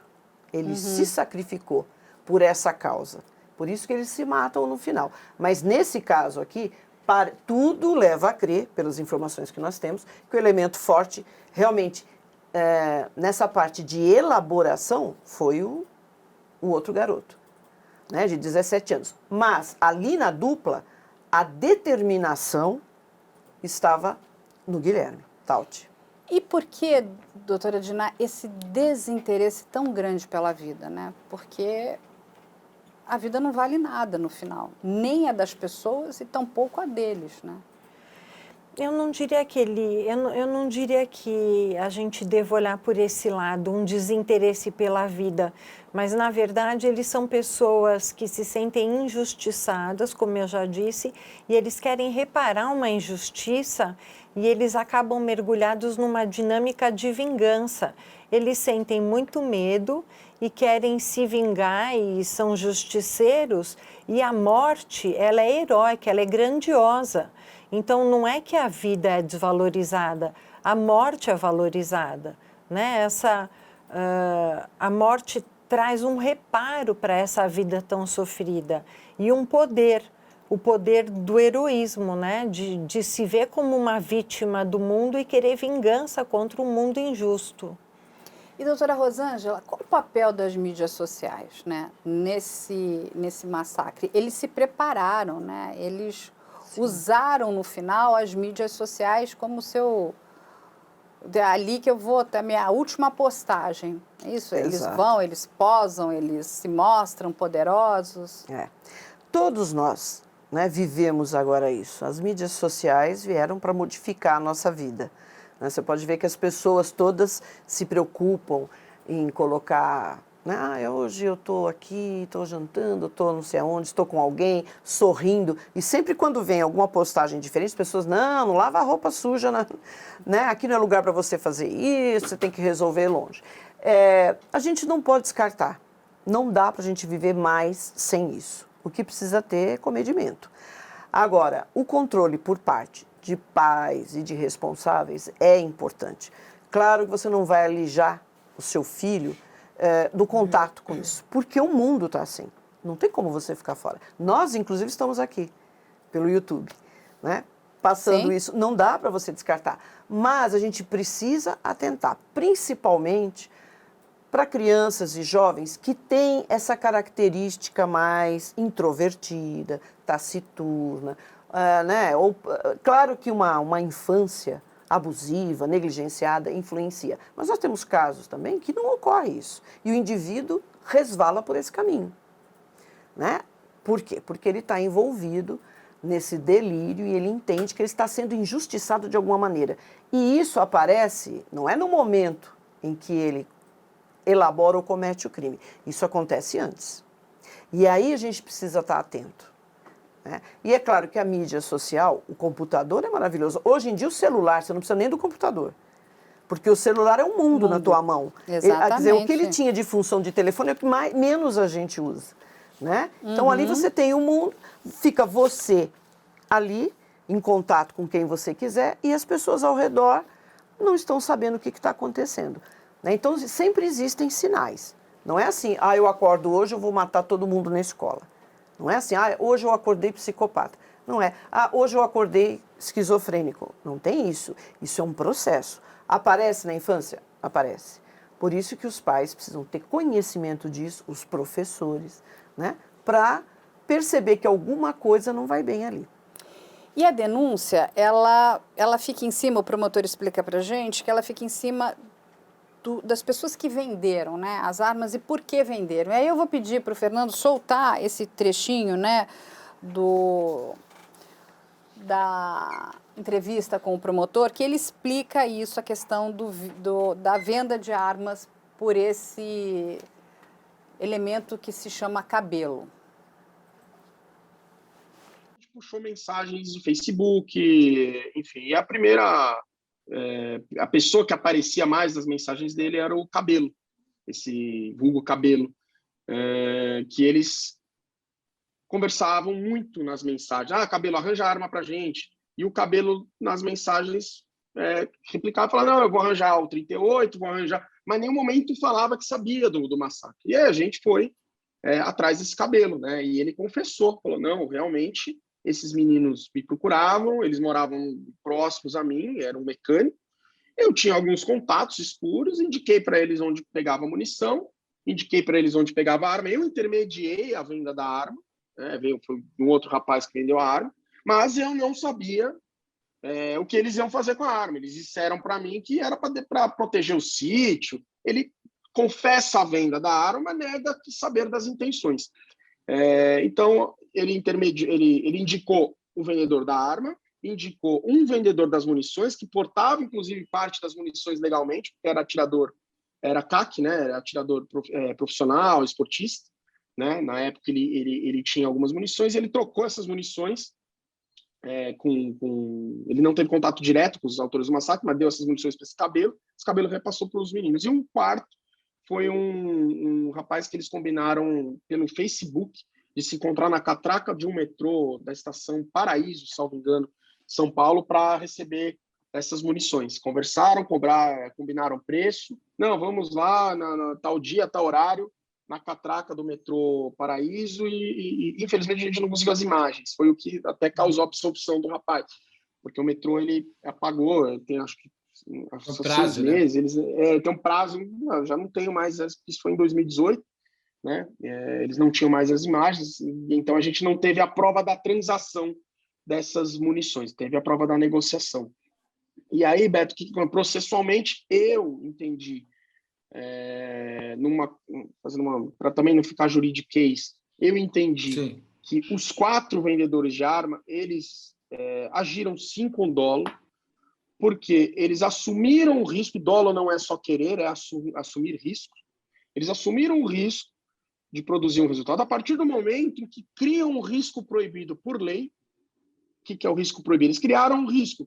Ele se sacrificou por essa causa. Por isso que eles se matam no final. Mas nesse caso aqui, tudo leva a crer, pelas informações que nós temos, que o elemento forte realmente, nessa parte de elaboração, foi o outro garoto, né, de 17 anos. Mas ali na dupla, a determinação estava no Guilherme Tauti. E por que, doutora Diná, esse desinteresse tão grande pela vida, né? Porque a vida não vale nada no final, nem a das pessoas e tampouco a deles, né? Eu não diria que a gente deva olhar por esse lado, um desinteresse pela vida, mas na verdade eles são pessoas que se sentem injustiçadas, como eu já disse, e eles querem reparar uma injustiça e eles acabam mergulhados numa dinâmica de vingança. Eles sentem muito medo e querem se vingar e são justiceiros, e a morte, ela é heróica, ela é grandiosa. Então, não é que a vida é desvalorizada, a morte é valorizada, né? A morte traz um reparo para essa vida tão sofrida e um poder, o poder do heroísmo, né? De se ver como uma vítima do mundo e querer vingança contra um mundo injusto. E, doutora Rosângela, qual o papel das mídias sociais, né, nesse massacre? Eles se prepararam, né? Eles usaram no final as mídias sociais como ali que eu vou até a minha última postagem. É isso, eles vão, eles posam, eles se mostram poderosos. Todos nós, né, vivemos agora isso. As mídias sociais vieram para modificar a nossa vida. Você pode ver que as pessoas todas se preocupam em colocar, né, hoje eu estou aqui, estou jantando, estou não sei aonde, estou com alguém, sorrindo. E sempre quando vem alguma postagem diferente, as pessoas, não lava a roupa suja, né? Aqui não é lugar para você fazer isso, você tem que resolver longe. A gente não pode descartar, não dá para a gente viver mais sem isso. O que precisa ter é comedimento. Agora, o controle por parte de pais e de responsáveis é importante. Claro que você não vai alijar o seu filho do contato com isso, porque o mundo está assim. Não tem como você ficar fora. Nós, inclusive, estamos aqui, pelo YouTube, né? Passando Sim. isso. Não dá para você descartar. Mas a gente precisa atentar, principalmente para crianças e jovens que têm essa característica mais introvertida, taciturna, né? Claro que uma infância abusiva, negligenciada, influencia. Mas nós temos casos também que não ocorre isso. E o indivíduo resvala por esse caminho, né? Por quê? Porque ele está envolvido nesse delírio e ele entende que ele está sendo injustiçado de alguma maneira. E isso aparece, não é no momento em que ele elabora ou comete o crime. Isso acontece antes. E aí a gente precisa estar atento, né? E é claro que a mídia social, o computador é maravilhoso. Hoje em dia o celular, você não precisa nem do computador. Porque o celular é um mundo na tua mão. Exatamente. Quer dizer, o que ele tinha de função de telefone é o que menos a gente usa, né? Então ali você tem o mundo, fica você ali, em contato com quem você quiser, e as pessoas ao redor não estão sabendo o que está acontecendo, né? Então sempre existem sinais. Não é assim, eu acordo hoje, eu vou matar todo mundo na escola. Não é assim, hoje eu acordei psicopata. Não é, hoje eu acordei esquizofrênico. Não tem isso. Isso é um processo. Aparece na infância? Aparece. Por isso que os pais precisam ter conhecimento disso, os professores, né? Para perceber que alguma coisa não vai bem ali. E a denúncia, ela fica em cima, o promotor explica pra gente, que ela fica em cima das pessoas que venderam, né, as armas e por que venderam. E aí eu vou pedir para o Fernando soltar esse trechinho, né, da entrevista com o promotor, que ele explica isso, a questão da venda de armas por esse elemento que se chama cabelo. A gente puxou mensagens de Facebook, enfim, e a pessoa que aparecia mais nas mensagens dele era o Cabelo, esse vulgo Cabelo, que eles conversavam muito nas mensagens. Cabelo, arranja arma pra gente. E o Cabelo, nas mensagens, replicava, falava, não, eu vou arranjar o 38, vou arranjar... Mas em nenhum momento falava que sabia do massacre. E aí a gente foi atrás desse Cabelo, né? E ele confessou, falou, não, realmente... Esses meninos me procuravam, eles moravam próximos a mim, era um mecânico. Eu tinha alguns contatos escuros, indiquei para eles onde pegava munição, indiquei para eles onde pegava arma. Eu intermediei a venda da arma, foi um outro rapaz que vendeu a arma, mas eu não sabia o que eles iam fazer com a arma. Eles disseram para mim que era para proteger o sítio. Ele confessa a venda da arma, mas nega saber das intenções. Então, ele indicou o vendedor da arma, indicou um vendedor das munições, que portava, inclusive, parte das munições legalmente, porque era atirador, era CAC, né? Era atirador profissional, esportista, né? Na época, ele tinha algumas munições, e ele trocou essas munições ele não teve contato direto com os autores do massacre, mas deu essas munições para esse Cabelo repassou para os meninos. E um quarto foi um rapaz que eles combinaram pelo Facebook de se encontrar na catraca de um metrô da estação Paraíso, salvo engano, São Paulo, para receber essas munições. Conversaram, combinaram preço. Não, vamos lá, na tal dia, tal horário, na catraca do metrô Paraíso e infelizmente, a gente não conseguiu as imagens. Foi o que até causou a absorção do rapaz, porque o metrô, ele apagou, tem acho que um prazo, 6 meses, né? Tem um prazo, já não tenho mais, isso foi em 2018, né? Eles não tinham mais as imagens, então a gente não teve a prova da transação dessas munições, teve a prova da negociação. E aí, Beto, processualmente eu entendi, para também não ficar juridiquês, eu entendi Sim. que os 4 vendedores de arma, eles agiram sim com dolo, porque eles assumiram o risco. Dolo não é só querer, é assumir risco. Eles assumiram o risco de produzir um resultado a partir do momento em que criam um risco proibido por lei. O que é o risco proibido? Eles criaram um risco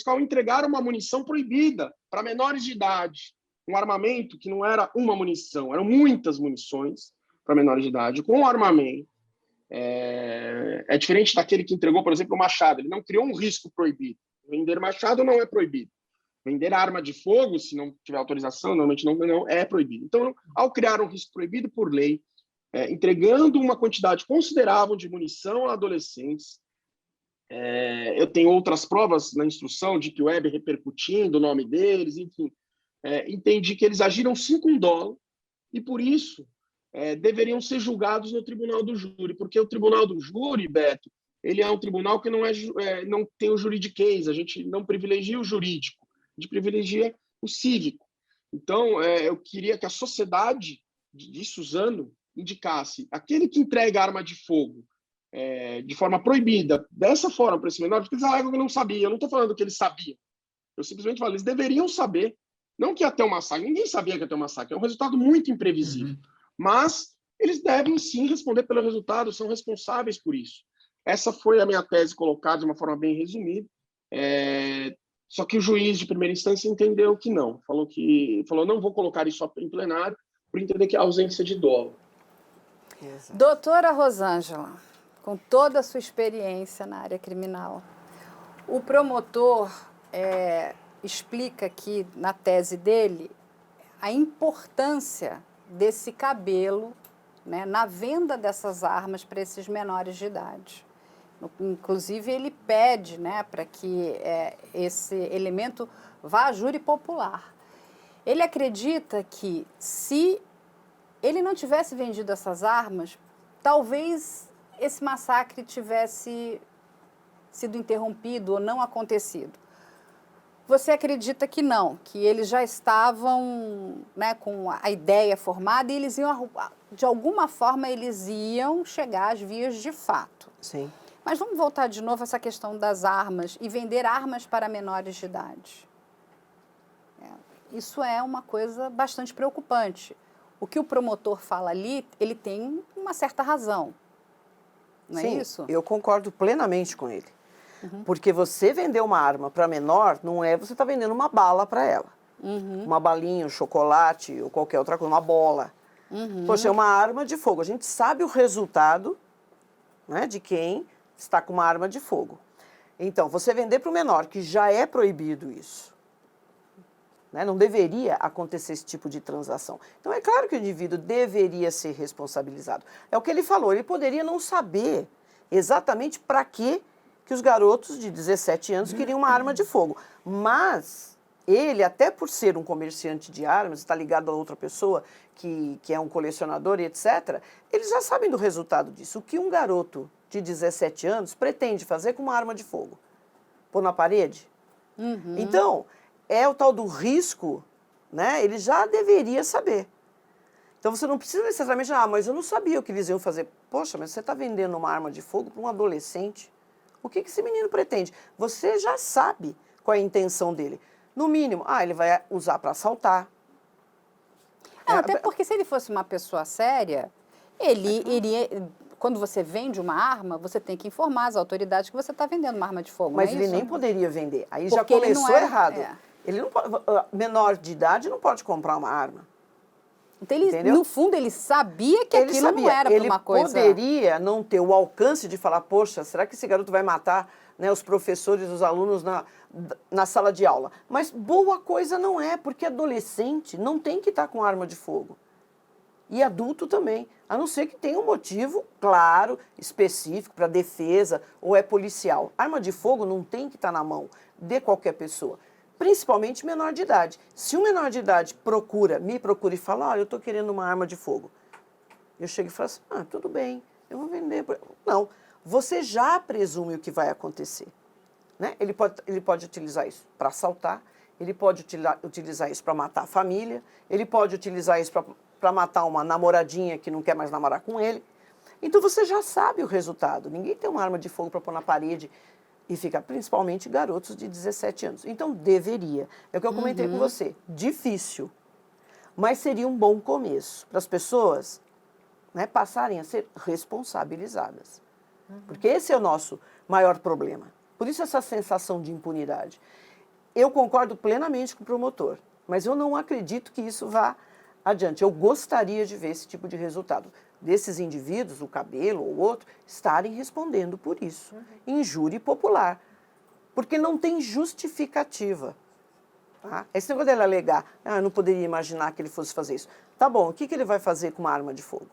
ao entregar uma munição proibida para menores de idade, um armamento que não era uma munição, eram muitas munições para menores de idade, com armamento. É diferente daquele que entregou, por exemplo, o machado. Ele não criou um risco proibido. Vender machado não é proibido. Vender arma de fogo, se não tiver autorização, normalmente não é proibido. Então, ao criar um risco proibido por lei, entregando uma quantidade considerável de munição a adolescentes. Eu tenho outras provas na instrução de que o Weber repercutindo o nome deles, enfim. Entendi que eles agiram sim com dolo e, por isso, deveriam ser julgados no tribunal do júri, porque o tribunal do júri, Beto, ele é um tribunal que não tem o juridiquês, a gente não privilegia o jurídico, a gente privilegia o cívico. Então, eu queria que a sociedade de Suzano indicasse aquele que entrega arma de fogo de forma proibida, dessa forma para esse menor, porque eles alegam que não sabia. Eu não estou falando que eles sabiam. Eu simplesmente falo, eles deveriam saber. Não que ia ter um massacre, ninguém sabia que ia ter um massacre. É um resultado muito imprevisível. Mas eles devem, sim, responder pelo resultado, são responsáveis por isso. Essa foi a minha tese colocada de uma forma bem resumida. Só que o juiz de primeira instância entendeu que não. Falou, não vou colocar isso em plenário, por entender que há ausência de dolo. Exato. Doutora Rosângela, com toda a sua experiência na área criminal, o promotor explica aqui na tese dele a importância desse cabelo, né, na venda dessas armas para esses menores de idade. Inclusive, ele pede, né, para que esse elemento vá à júri popular. Ele acredita que, se ele não tivesse vendido essas armas, talvez esse massacre tivesse sido interrompido ou não acontecido. Você acredita que não, que eles já estavam, né, com a ideia formada e eles iam, de alguma forma, eles iam chegar às vias de fato. Sim. Mas vamos voltar de novo a essa questão das armas e vender armas para menores de idade. Isso é uma coisa bastante preocupante. O que o promotor fala ali, ele tem uma certa razão. Não é isso? Eu concordo plenamente com ele. Porque você vender uma arma para menor, não é você está vendendo uma bala para ela. Uma balinha, um chocolate ou qualquer outra coisa, uma bola. Poxa, é uma arma de fogo. A gente sabe o resultado, né, de quem está com uma arma de fogo. Então, você vender para o menor, que já é proibido isso, né, não deveria acontecer esse tipo de transação. Então, é claro que o indivíduo deveria ser responsabilizado. É o que ele falou, ele poderia não saber exatamente para que os garotos de 17 anos queriam uma arma de fogo. Mas ele, até por ser um comerciante de armas, está ligado a outra pessoa que é um colecionador e etc., eles já sabem do resultado disso. O que um garoto de 17 anos pretende fazer com uma arma de fogo? Pôr na parede? Então, é o tal do risco, né? Ele já deveria saber. Então, você não precisa necessariamente, mas eu não sabia o que eles iam fazer. Poxa, mas você está vendendo uma arma de fogo para um adolescente? O que esse menino pretende? Você já sabe qual é a intenção dele. No mínimo, ele vai usar para assaltar. Até porque se ele fosse uma pessoa séria, ele iria... Quando você vende uma arma, você tem que informar as autoridades que você está vendendo uma arma de fogo. Mas não é ele isso? nem poderia vender. Aí Porque já começou errado. Ele não pode, menor de idade não pode comprar uma arma. Então, no fundo, ele sabia que aquilo não era para uma coisa... Ele poderia não ter o alcance de falar, poxa, será que esse garoto vai matar, né, os professores, os alunos na sala de aula? Mas boa coisa não é, porque adolescente não tem que estar com arma de fogo. E adulto também, a não ser que tenha um motivo claro, específico, para defesa, ou é policial. Arma de fogo não tem que estar na mão de qualquer pessoa. Principalmente menor de idade. Se um menor de idade me procura e fala, eu estou querendo uma arma de fogo. Eu chego e falo assim, tudo bem, eu vou vender. Não, você já presume o que vai acontecer. Né? Ele pode utilizar isso para assaltar, ele pode utilizar isso para matar a família, ele pode utilizar isso para matar uma namoradinha que não quer mais namorar com ele. Então você já sabe o resultado. Ninguém tem uma arma de fogo para pôr na parede. E fica principalmente garotos de 17 anos. Então, deveria. É o que eu comentei com você. Difícil. Mas seria um bom começo para as pessoas, né, passarem a ser responsabilizadas. Porque esse é o nosso maior problema. Por isso essa sensação de impunidade. Eu concordo plenamente com o promotor, mas eu não acredito que isso vá adiante. Eu gostaria de ver esse tipo de resultado. Desses indivíduos, o cabelo ou outro, estarem respondendo por isso, em júri popular. Porque não tem justificativa. Tá? Esse negócio dele alegar, eu não poderia imaginar que ele fosse fazer isso. Tá bom, o que ele vai fazer com uma arma de fogo?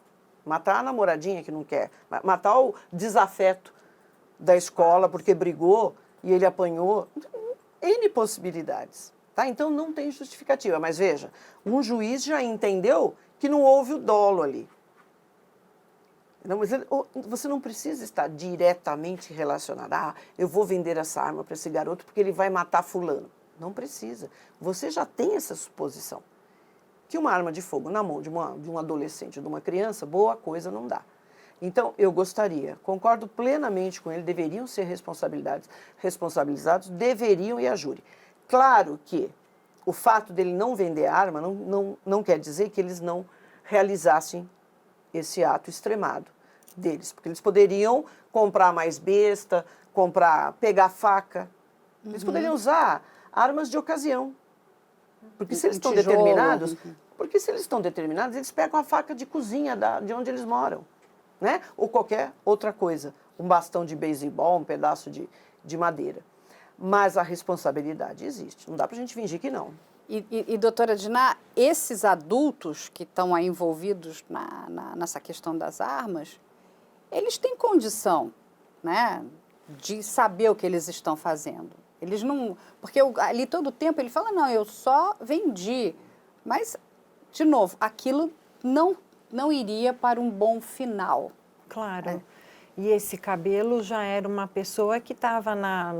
matar a namoradinha que não quer, matar o desafeto da escola porque brigou e ele apanhou. N possibilidades. Tá? Então, não tem justificativa. Mas veja, um juiz já entendeu que não houve o dolo ali. Não, mas você não precisa estar diretamente relacionado. Ah, eu vou vender essa arma para esse garoto porque ele vai matar fulano. Não precisa. Você já tem essa suposição. Que uma arma de fogo na mão de um adolescente, de uma criança, boa coisa não dá. Então, eu gostaria, concordo plenamente com ele, deveriam ser responsabilizados, deveriam ir a júri. Claro que o fato dele não vender arma não quer dizer que eles não realizassem esse ato extremado deles, porque eles poderiam comprar mais besta, pegar faca, eles poderiam usar armas de ocasião. Porque se eles estão determinados, eles pegam a faca de cozinha de onde eles moram, né? Ou qualquer outra coisa, um bastão de beisebol, um pedaço de madeira. Mas a responsabilidade existe, não dá para a gente fingir que não. E doutora Diná, esses adultos que estão aí envolvidos nessa questão das armas, eles têm condição, né, de saber o que eles estão fazendo. Eles não... Porque ali todo o tempo ele fala, não, eu só vendi. Mas, de novo, aquilo não iria para um bom final. Claro. É. E esse Cabelo já era uma pessoa que estava na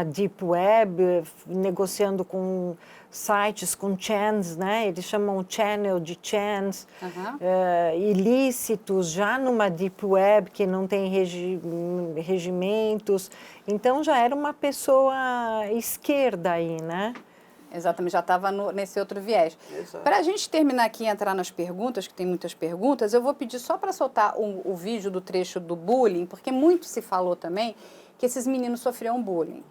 Deep Web, negociando com sites, com chans, né? Eles chamam channel de chans, ilícitos, já numa Deep Web que não tem regimentos. Então, já era uma pessoa esquerda aí, né? Exatamente, já estava nesse outro viés. Para a gente terminar aqui e entrar nas perguntas, que tem muitas perguntas, eu vou pedir só para soltar o vídeo do trecho do bullying, porque muito se falou também que esses meninos sofriam bullying.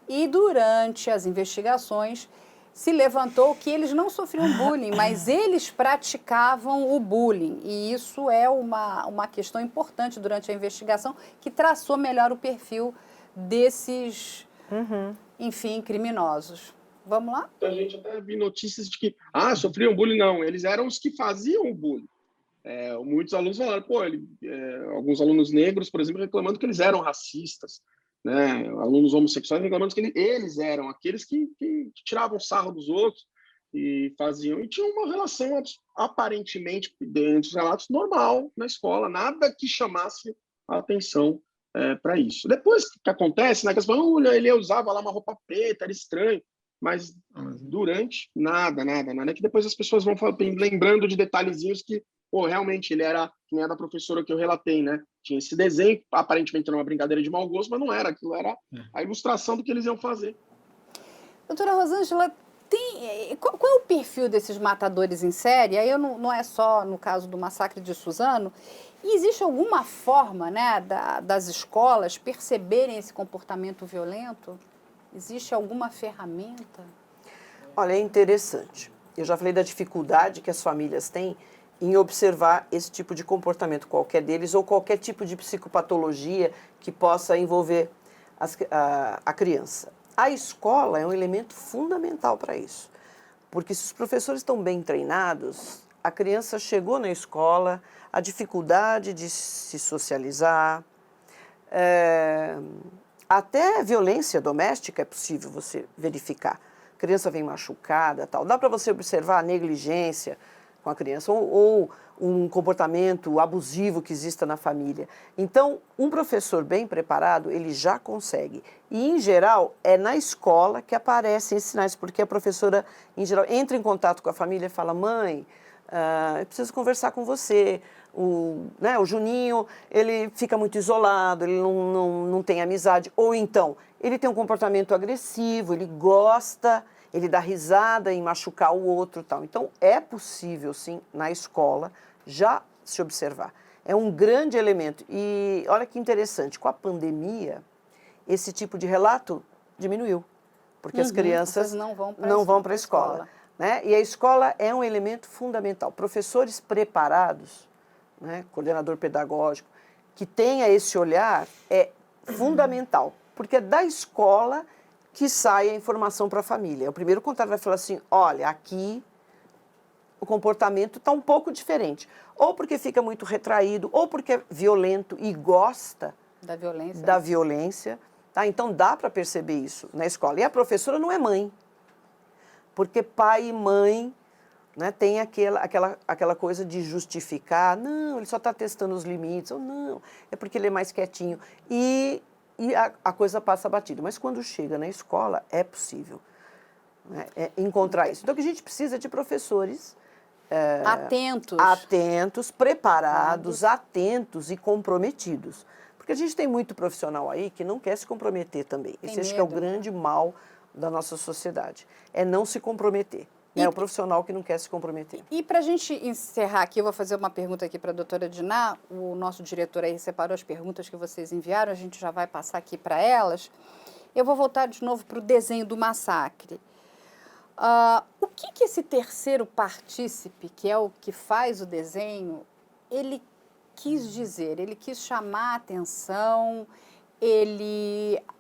E durante as investigações se levantou que eles não sofriam bullying, mas eles praticavam o bullying. E isso é uma questão importante durante a investigação, que traçou melhor o perfil desses, enfim, criminosos. Vamos lá? A gente até viu notícias de que, sofriam bullying. Não, eles eram os que faziam o bullying. Muitos alunos falaram, alguns alunos negros, por exemplo, reclamando que eles eram racistas, né? Alunos homossexuais reclamando que eles eram aqueles que tiravam sarro dos outros e faziam, e tinham uma relação aparentemente, dentro dos relatos, normal na escola, nada que chamasse a atenção para isso. Depois que acontece, né, que as pessoas, ele usava lá uma roupa preta, era estranho, mas durante, nada, que depois as pessoas vão lembrando de detalhezinhos que, realmente ele era, que nem a da professora que eu relatei, né? Tinha esse desenho, aparentemente era uma brincadeira de mau gosto, mas não era, aquilo era a ilustração do que eles iam fazer. Doutora Rosângela, qual é o perfil desses matadores em série? Aí não é só no caso do massacre de Suzano. E existe alguma forma, né, das escolas perceberem esse comportamento violento? Existe alguma ferramenta? Olha, é interessante. Eu já falei da dificuldade que as famílias têm em observar esse tipo de comportamento, qualquer deles, ou qualquer tipo de psicopatologia que possa envolver a criança. A escola é um elemento fundamental para isso, porque se os professores estão bem treinados, a criança chegou na escola, a dificuldade de se socializar, até violência doméstica é possível você verificar. A criança vem machucada, tal. Dá para você observar a negligência com a criança ou um comportamento abusivo que exista na família. Então, um professor bem preparado, ele já consegue. E, em geral, é na escola que aparecem esses sinais, porque a professora, em geral, entra em contato com a família e fala, mãe, eu preciso conversar com você. O Juninho, ele fica muito isolado, ele não tem amizade. Ou então, ele tem um comportamento agressivo, ele gosta, ele dá risada em machucar o outro e tal. Então, é possível, sim, na escola, já se observar. É um grande elemento. E olha que interessante, com a pandemia, esse tipo de relato diminuiu, porque as crianças não vão para a escola. Né? E a escola é um elemento fundamental. Professores preparados, né, coordenador pedagógico, que tenha esse olhar é fundamental, porque é da escola que sai a informação para a família. O primeiro contato vai falar assim, olha, aqui o comportamento está um pouco diferente. Ou porque fica muito retraído, ou porque é violento e gosta da violência. Tá? Então, dá para perceber isso na escola. E a professora não é mãe. Porque pai e mãe, né, tem aquela coisa de justificar. Não, ele só está testando os limites. Ou não, é porque ele é mais quietinho. E a coisa passa batida. Mas quando chega na escola, é possível, né, encontrar isso. Então, o que a gente precisa é de professores atentos, preparados, atentos e comprometidos. Porque a gente tem muito profissional aí que não quer se comprometer também. Esse acho que é o grande mal da nossa sociedade. É não se comprometer. É o profissional que não quer se comprometer. E para a gente encerrar aqui, eu vou fazer uma pergunta aqui para a doutora Diná. O nosso diretor aí separou as perguntas que vocês enviaram, a gente já vai passar aqui para elas. Eu vou voltar de novo para o desenho do massacre. O que esse terceiro partícipe, que é o que faz o desenho, ele quis dizer? Ele quis chamar a atenção?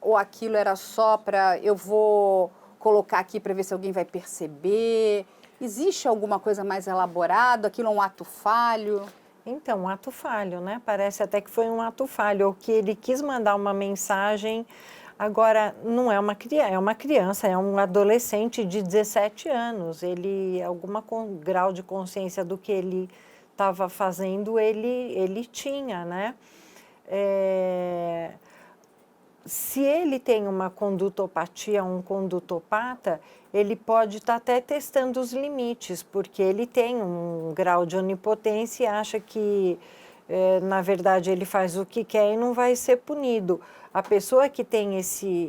Ou aquilo era só para eu vou colocar aqui para ver se alguém vai perceber? Existe alguma coisa mais elaborada? Aquilo é um ato falho? Então, um ato falho, né? Parece até que foi um ato falho, ou que ele quis mandar uma mensagem. Agora, não é uma criança, é um adolescente de 17 anos. Ele, grau de consciência do que ele estava fazendo, ele tinha, né? Se ele tem uma condutopatia, um condutopata, ele pode estar até testando os limites, porque ele tem um grau de onipotência e acha que, na verdade, ele faz o que quer e não vai ser punido. A pessoa que tem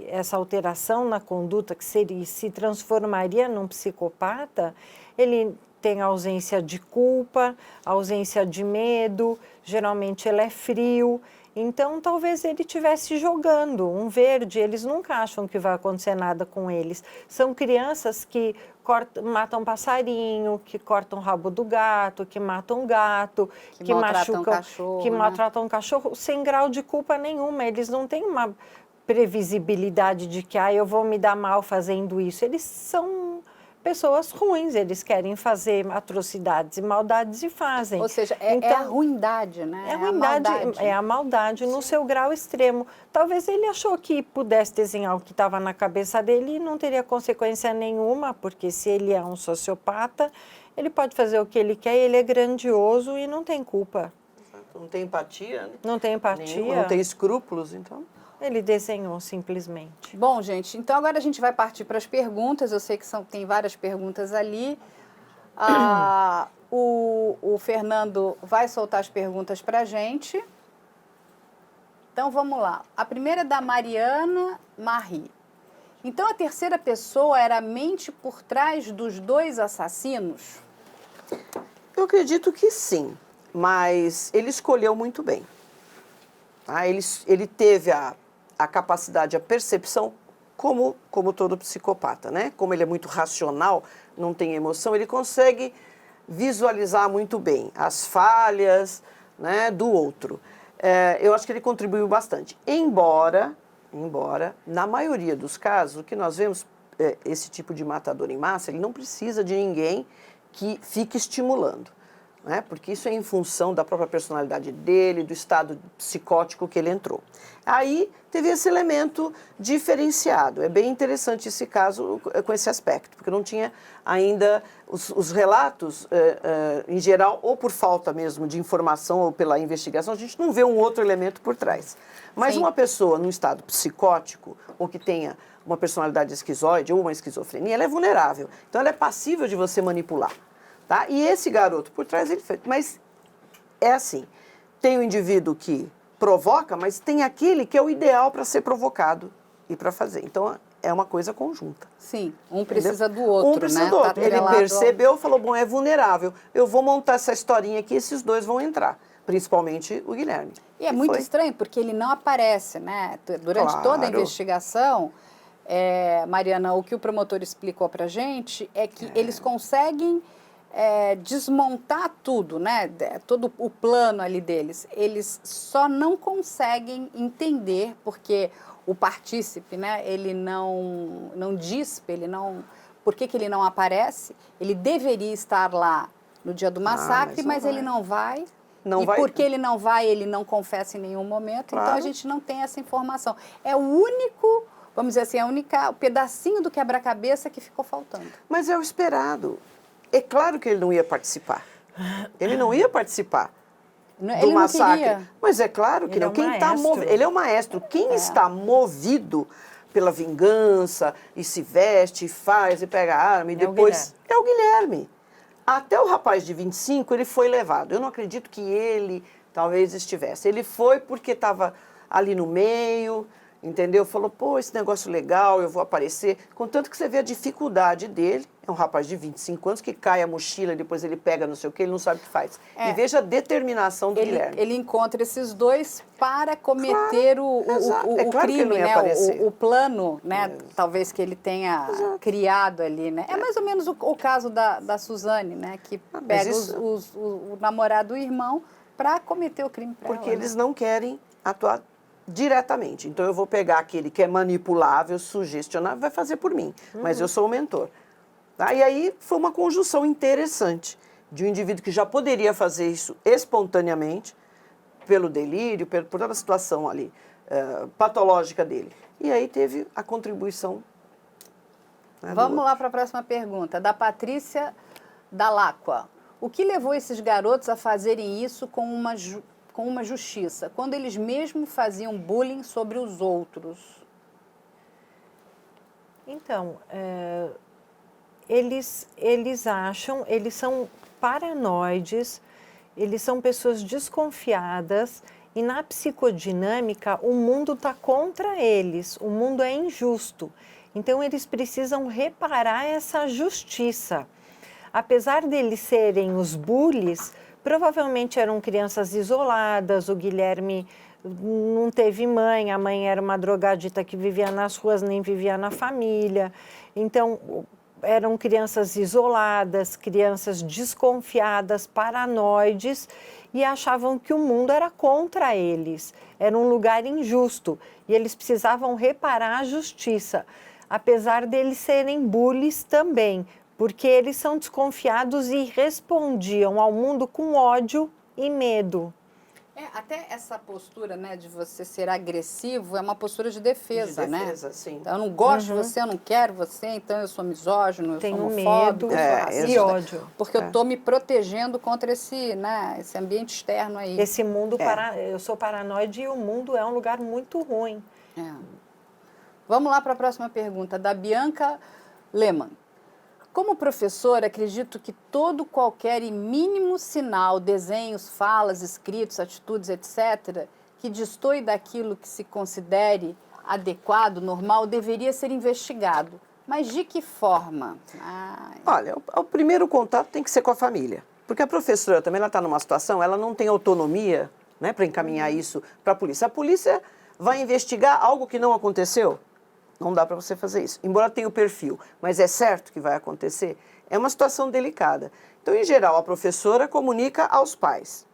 essa alteração na conduta, que se transformaria num psicopata, ele tem ausência de culpa, ausência de medo, geralmente ele é frio. Então, talvez ele estivesse jogando um verde, eles nunca acham que vai acontecer nada com eles. São crianças que matam passarinho, que cortam o rabo do gato, que matam gato, que machucam cachorro, que maltratam cachorro, sem grau de culpa nenhuma. Eles não têm uma previsibilidade de que eu vou me dar mal fazendo isso. Eles são pessoas ruins, eles querem fazer atrocidades e maldades e fazem. Ou seja, é a ruindade, né? É a maldade no seu grau extremo. Talvez ele achou que pudesse desenhar o que estava na cabeça dele e não teria consequência nenhuma, porque se ele é um sociopata, ele pode fazer o que ele quer, ele é grandioso e não tem culpa. Não tem empatia, né? Não tem empatia. Não tem escrúpulos, então. Ele desenhou simplesmente. Bom, gente, então agora a gente vai partir para as perguntas. Eu sei que tem várias perguntas ali. O Fernando vai soltar as perguntas para a gente. Então, vamos lá. A primeira é da Mariana Marie. Então, a terceira pessoa era a mente por trás dos dois assassinos? Eu acredito que sim, mas ele escolheu muito bem. Ele teve a capacidade, a percepção, como todo psicopata, né? Como ele é muito racional, não tem emoção, ele consegue visualizar muito bem as falhas, né, do outro. Eu acho que ele contribuiu bastante. Embora, na maioria dos casos, o que nós vemos, esse tipo de matador em massa, ele não precisa de ninguém que fique estimulando, né? Porque isso é em função da própria personalidade dele, do estado psicótico que ele entrou. Aí teve esse elemento diferenciado. É bem interessante esse caso com esse aspecto, porque não tinha ainda os relatos, em geral, ou por falta mesmo de informação ou pela investigação, a gente não vê um outro elemento por trás. Mas Sim. Uma pessoa num estado psicótico, ou que tenha uma personalidade esquizoide ou uma esquizofrenia, ela é vulnerável. Então ela é passível de você manipular. Tá? E esse garoto por trás, ele fez. Mas é assim, tem o indivíduo que provoca, mas tem aquele que é o ideal para ser provocado e para fazer. Então, é uma coisa conjunta. Sim, um precisa do outro, Um precisa do outro. Ele percebeu, falou, bom, é vulnerável. Eu vou montar essa historinha aqui, esses dois vão entrar. Principalmente o Guilherme. E é muito estranho, porque ele não aparece, né? Durante toda a investigação, Mariana, o que o promotor explicou para a gente é que eles conseguem desmontar tudo, né? Todo o plano ali deles. Eles só não conseguem entender, porque o partícipe, né? Ele não dispe, por que ele não aparece? Ele deveria estar lá no dia do massacre, mas ele não vai. Não e vai. porque ele não vai, ele não confessa em nenhum momento, Claro. então a gente não tem essa informação. É o único, vamos dizer assim, o pedacinho do quebra-cabeça que ficou faltando. Mas é o esperado. É claro que ele não ia participar. Ele não ia participar do Ele não massacre. queria. Mas é claro que Ele não. é um Quem tá maestro. ele é o maestro. Quem está movido pela vingança e se veste, e faz, e pega a arma, e É o depois... Guilherme. É o Guilherme. Até o rapaz de 25, ele foi levado. Eu não acredito que ele talvez estivesse. Ele foi porque estava ali no meio, entendeu? Falou, pô, esse negócio legal, eu vou aparecer. Contanto que você vê a dificuldade dele. É um rapaz de 25 anos que cai a mochila e depois ele pega não sei o que, ele não sabe o que faz. É. E veja a determinação do Guilherme. Ele encontra esses dois para cometer exato. o É claro que ele crime, não ia né? aparecer. O plano, né? Talvez que ele tenha criado ali, né? É mais ou menos o caso da Suzane, né? Que mas pega isso- o namorado e o irmão para cometer o crime para Porque ela. eles não querem atuar diretamente. Então eu vou pegar aquele que é manipulável, sugestionável, vai fazer por mim. Mas eu sou o mentor. Tá? E aí foi uma conjunção interessante de um indivíduo que já poderia fazer isso espontaneamente, pelo delírio, por toda a situação ali patológica dele. E aí teve a contribuição. Né, do Vamos outro. lá para a próxima pergunta, da Patrícia Dalacqua. O que levou esses garotos a fazerem isso com uma justiça, quando eles mesmos faziam bullying sobre os outros? Então, eles acham, eles são paranoides, eles são pessoas desconfiadas e na psicodinâmica o mundo está contra eles, o mundo é injusto. Então eles precisam reparar essa justiça. Apesar deles serem os bullies, provavelmente eram crianças isoladas, o Guilherme não teve mãe, a mãe era uma drogadita que vivia nas ruas, nem vivia na família. Então, eram crianças isoladas, crianças desconfiadas, paranoides e achavam que o mundo era contra eles. Era um lugar injusto e eles precisavam reparar a justiça, apesar deles serem bullies também, porque eles são desconfiados e respondiam ao mundo com ódio e medo. Até essa postura, né, de você ser agressivo é uma postura de defesa, né? Sim. Então, eu não gosto de você, eu não quero você, então eu sou misógino, eu Tenho sou homofóbico, medo eu sou racista, e ódio. porque eu estou me protegendo contra esse, né, esse ambiente externo aí. Esse mundo, eu sou paranoide e o mundo é um lugar muito ruim. É. Vamos lá para a próxima pergunta, da Bianca Lehmann. Como professor, acredito que todo, qualquer e mínimo sinal, desenhos, falas, escritos, atitudes, etc., que destoe daquilo que se considere adequado, normal, deveria ser investigado. Mas de que forma? Olha, o primeiro contato tem que ser com a família. Porque a professora também está numa situação, ela não tem autonomia, né, para encaminhar isso para a polícia. A polícia vai investigar algo que não aconteceu? Não dá para você fazer isso. Embora tenha o perfil, mas é certo que vai acontecer? É uma situação delicada. Então, em geral, a professora comunica aos pais.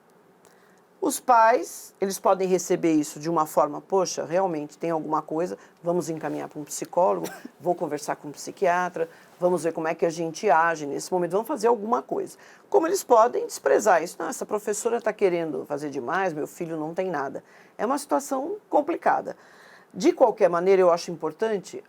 Os pais, eles podem receber isso de uma forma, poxa, realmente tem alguma coisa, vamos encaminhar para um psicólogo, vou conversar com um psiquiatra, vamos ver como é que a gente age nesse momento, vamos fazer alguma coisa. Como eles podem desprezar isso? Não, essa professora está querendo fazer demais, meu filho não tem nada. É uma situação complicada. De qualquer maneira, eu acho importante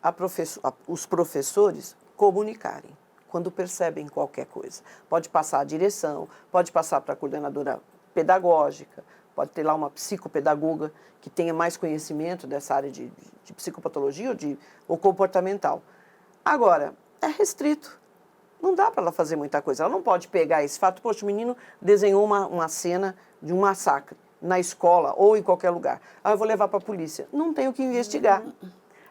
os professores comunicarem quando percebem qualquer coisa. Pode passar a direção, pode passar para a coordenadora pedagógica, pode ter lá uma psicopedagoga que tenha mais conhecimento dessa área de psicopatologia ou comportamental. Agora, é restrito. Não dá para ela fazer muita coisa. Ela não pode pegar esse fato, poxa, o menino desenhou uma cena de um massacre na escola ou em qualquer lugar. Eu vou levar para a polícia. Não tem o que investigar.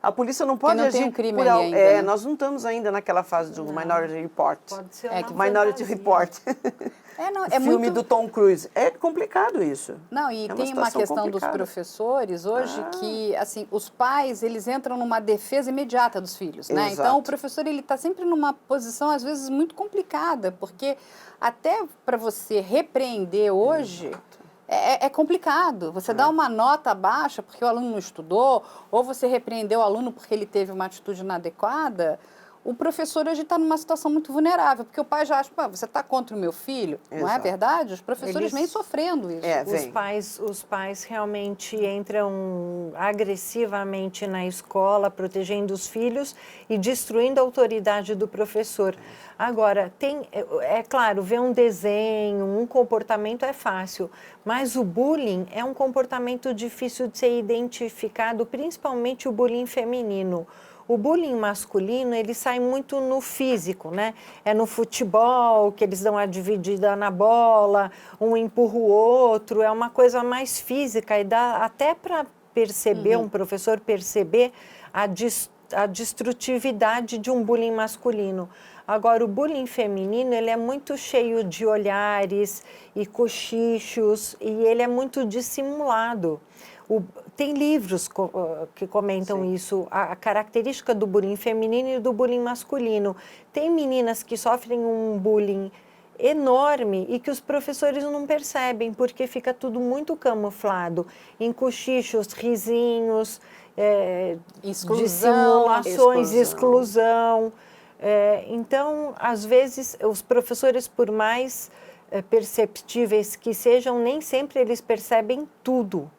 A polícia não pode agir tem um crime por ali ainda, né? Nós não estamos ainda naquela fase do Minority Report. Pode ser Minority Report. É filme muito... do Tom Cruise. É complicado isso. Não, e É uma tem uma situação questão dos complicada. professores hoje que, assim, os pais, eles entram numa defesa imediata dos filhos, né? Exato. Então, o professor, ele está sempre numa posição, às vezes, muito complicada, porque até para você repreender hoje... É complicado. Você dá uma nota baixa porque o aluno não estudou, ou você repreendeu o aluno porque ele teve uma atitude inadequada. o professor hoje está numa situação muito vulnerável, porque o pai já acha, pô, você está contra o meu filho, não é verdade? Os professores vêm sofrendo isso. Os pais realmente entram agressivamente na escola, protegendo os filhos e destruindo a autoridade do professor. Agora, é claro, ver um desenho, um comportamento é fácil, mas o bullying é um comportamento difícil de ser identificado, principalmente o bullying feminino. O bullying masculino, ele sai muito no físico, né? É no futebol, que eles dão a dividida na bola, um empurra o outro, é uma coisa mais física e dá até para perceber, um professor perceber a destrutividade de um bullying masculino. Agora, o bullying feminino, ele é muito cheio de olhares e cochichos e ele é muito dissimulado. Tem livros que comentam isso, a característica do bullying feminino e do bullying masculino. Tem meninas que sofrem um bullying enorme e que os professores não percebem, porque fica tudo muito camuflado, em cochichos, risinhos, dissimulações, exclusão. Então, às vezes, os professores, por mais perceptíveis que sejam, nem sempre eles percebem tudo.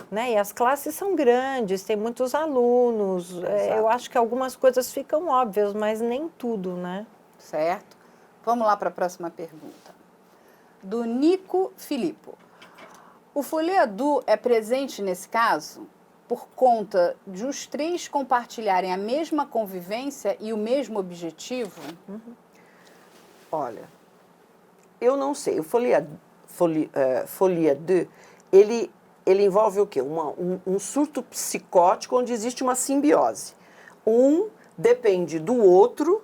Né? E as classes são grandes, tem muitos alunos. Eu acho que algumas coisas ficam óbvias, mas nem tudo, né? Certo. Vamos lá para a próxima pergunta. Do Nico Filippo. O Folia Du é presente nesse caso por conta de os três compartilharem a mesma convivência e o mesmo objetivo? Olha, eu não sei. O Folia Du, ele envolve o quê? Um surto psicótico onde existe uma simbiose. Um depende do outro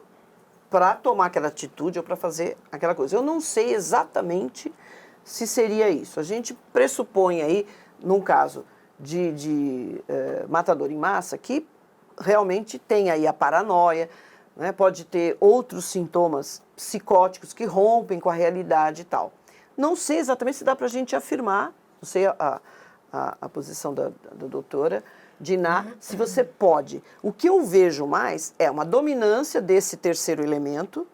para tomar aquela atitude ou para fazer aquela coisa. Eu não sei exatamente se seria isso. A gente pressupõe aí, num caso de matador em massa, que realmente tem aí a paranoia, né? Pode ter outros sintomas psicóticos que rompem com a realidade e tal. Não sei exatamente se dá para a gente afirmar, não sei a posição da doutora Diná, se você pode. O que eu vejo mais é uma dominância desse terceiro elemento,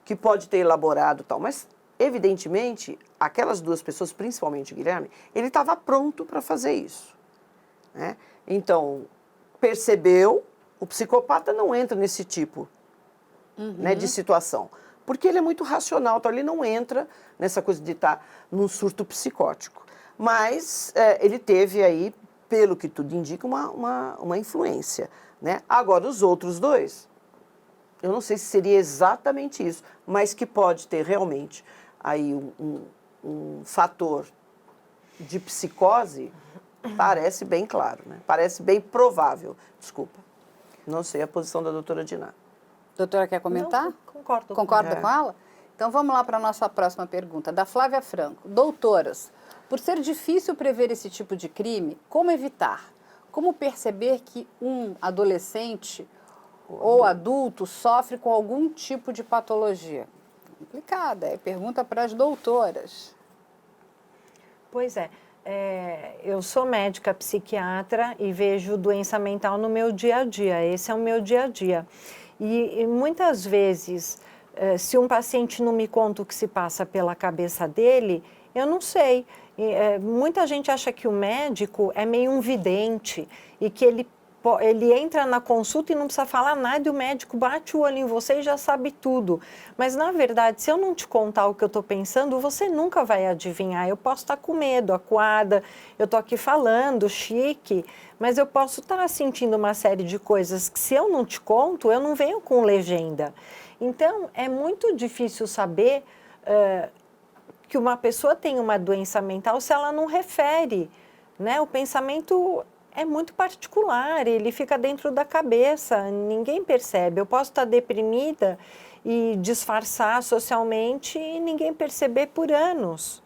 que pode ter elaborado tal, mas, evidentemente, aquelas duas pessoas, principalmente o Guilherme, ele estava pronto para fazer isso. Né? Então, percebeu, o psicopata não entra nesse tipo né, de situação, porque ele é muito racional, então ele não entra nessa coisa de estar num surto psicótico. Mas ele teve aí, pelo que tudo indica, uma influência. Né? Agora, os outros dois, eu não sei se seria exatamente isso, mas que pode ter realmente aí um fator de psicose, parece bem claro, né? Parece bem provável. Desculpa, não sei a posição da doutora Diná. Doutora, quer comentar? Não, concordo. Concorda com ela? Então, vamos lá para a nossa próxima pergunta, da Flávia Franco. Doutoras, por ser difícil prever esse tipo de crime, como evitar? Como perceber que um adolescente ou adulto sofre com algum tipo de patologia? Complicada, é pergunta para as doutoras. Pois é. Eu sou médica psiquiatra e vejo doença mental no meu dia a dia. Esse é o meu dia a dia. E muitas vezes, se um paciente não me conta o que se passa pela cabeça dele, eu não sei. Muita gente acha que o médico é meio um vidente e que ele entra na consulta e não precisa falar nada e o médico bate o olho em você e já sabe tudo. Mas, na verdade, se eu não te contar o que eu estou pensando, você nunca vai adivinhar. Eu posso estar com medo, acuada, eu estou aqui falando, chique, mas eu posso estar sentindo uma série de coisas que, se eu não te conto, eu não venho com legenda. Então, é muito difícil saber que uma pessoa tem uma doença mental se ela não refere, né? O pensamento é muito particular, ele fica dentro da cabeça, ninguém percebe. Eu posso estar deprimida e disfarçar socialmente e ninguém perceber por anos.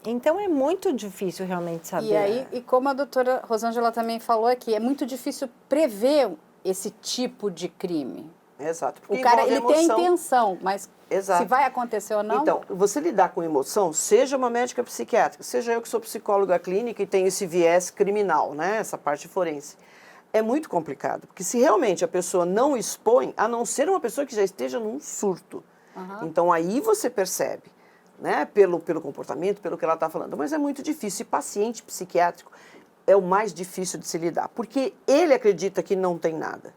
Então, é muito difícil realmente saber. E como a doutora Rosângela também falou aqui, é muito difícil prever esse tipo de crime. Exato. O cara, ele tem a intenção, mas se vai acontecer ou não... Então, você lidar com emoção, seja uma médica psiquiátrica, seja eu que sou psicóloga clínica e tenho esse viés criminal, né? Essa parte forense. é muito complicado, porque se realmente a pessoa não expõe, a não ser uma pessoa que já esteja num surto, então aí você percebe, né, pelo comportamento, pelo que ela está falando, mas é muito difícil. E paciente psiquiátrico é o mais difícil de se lidar, porque ele acredita que não tem nada.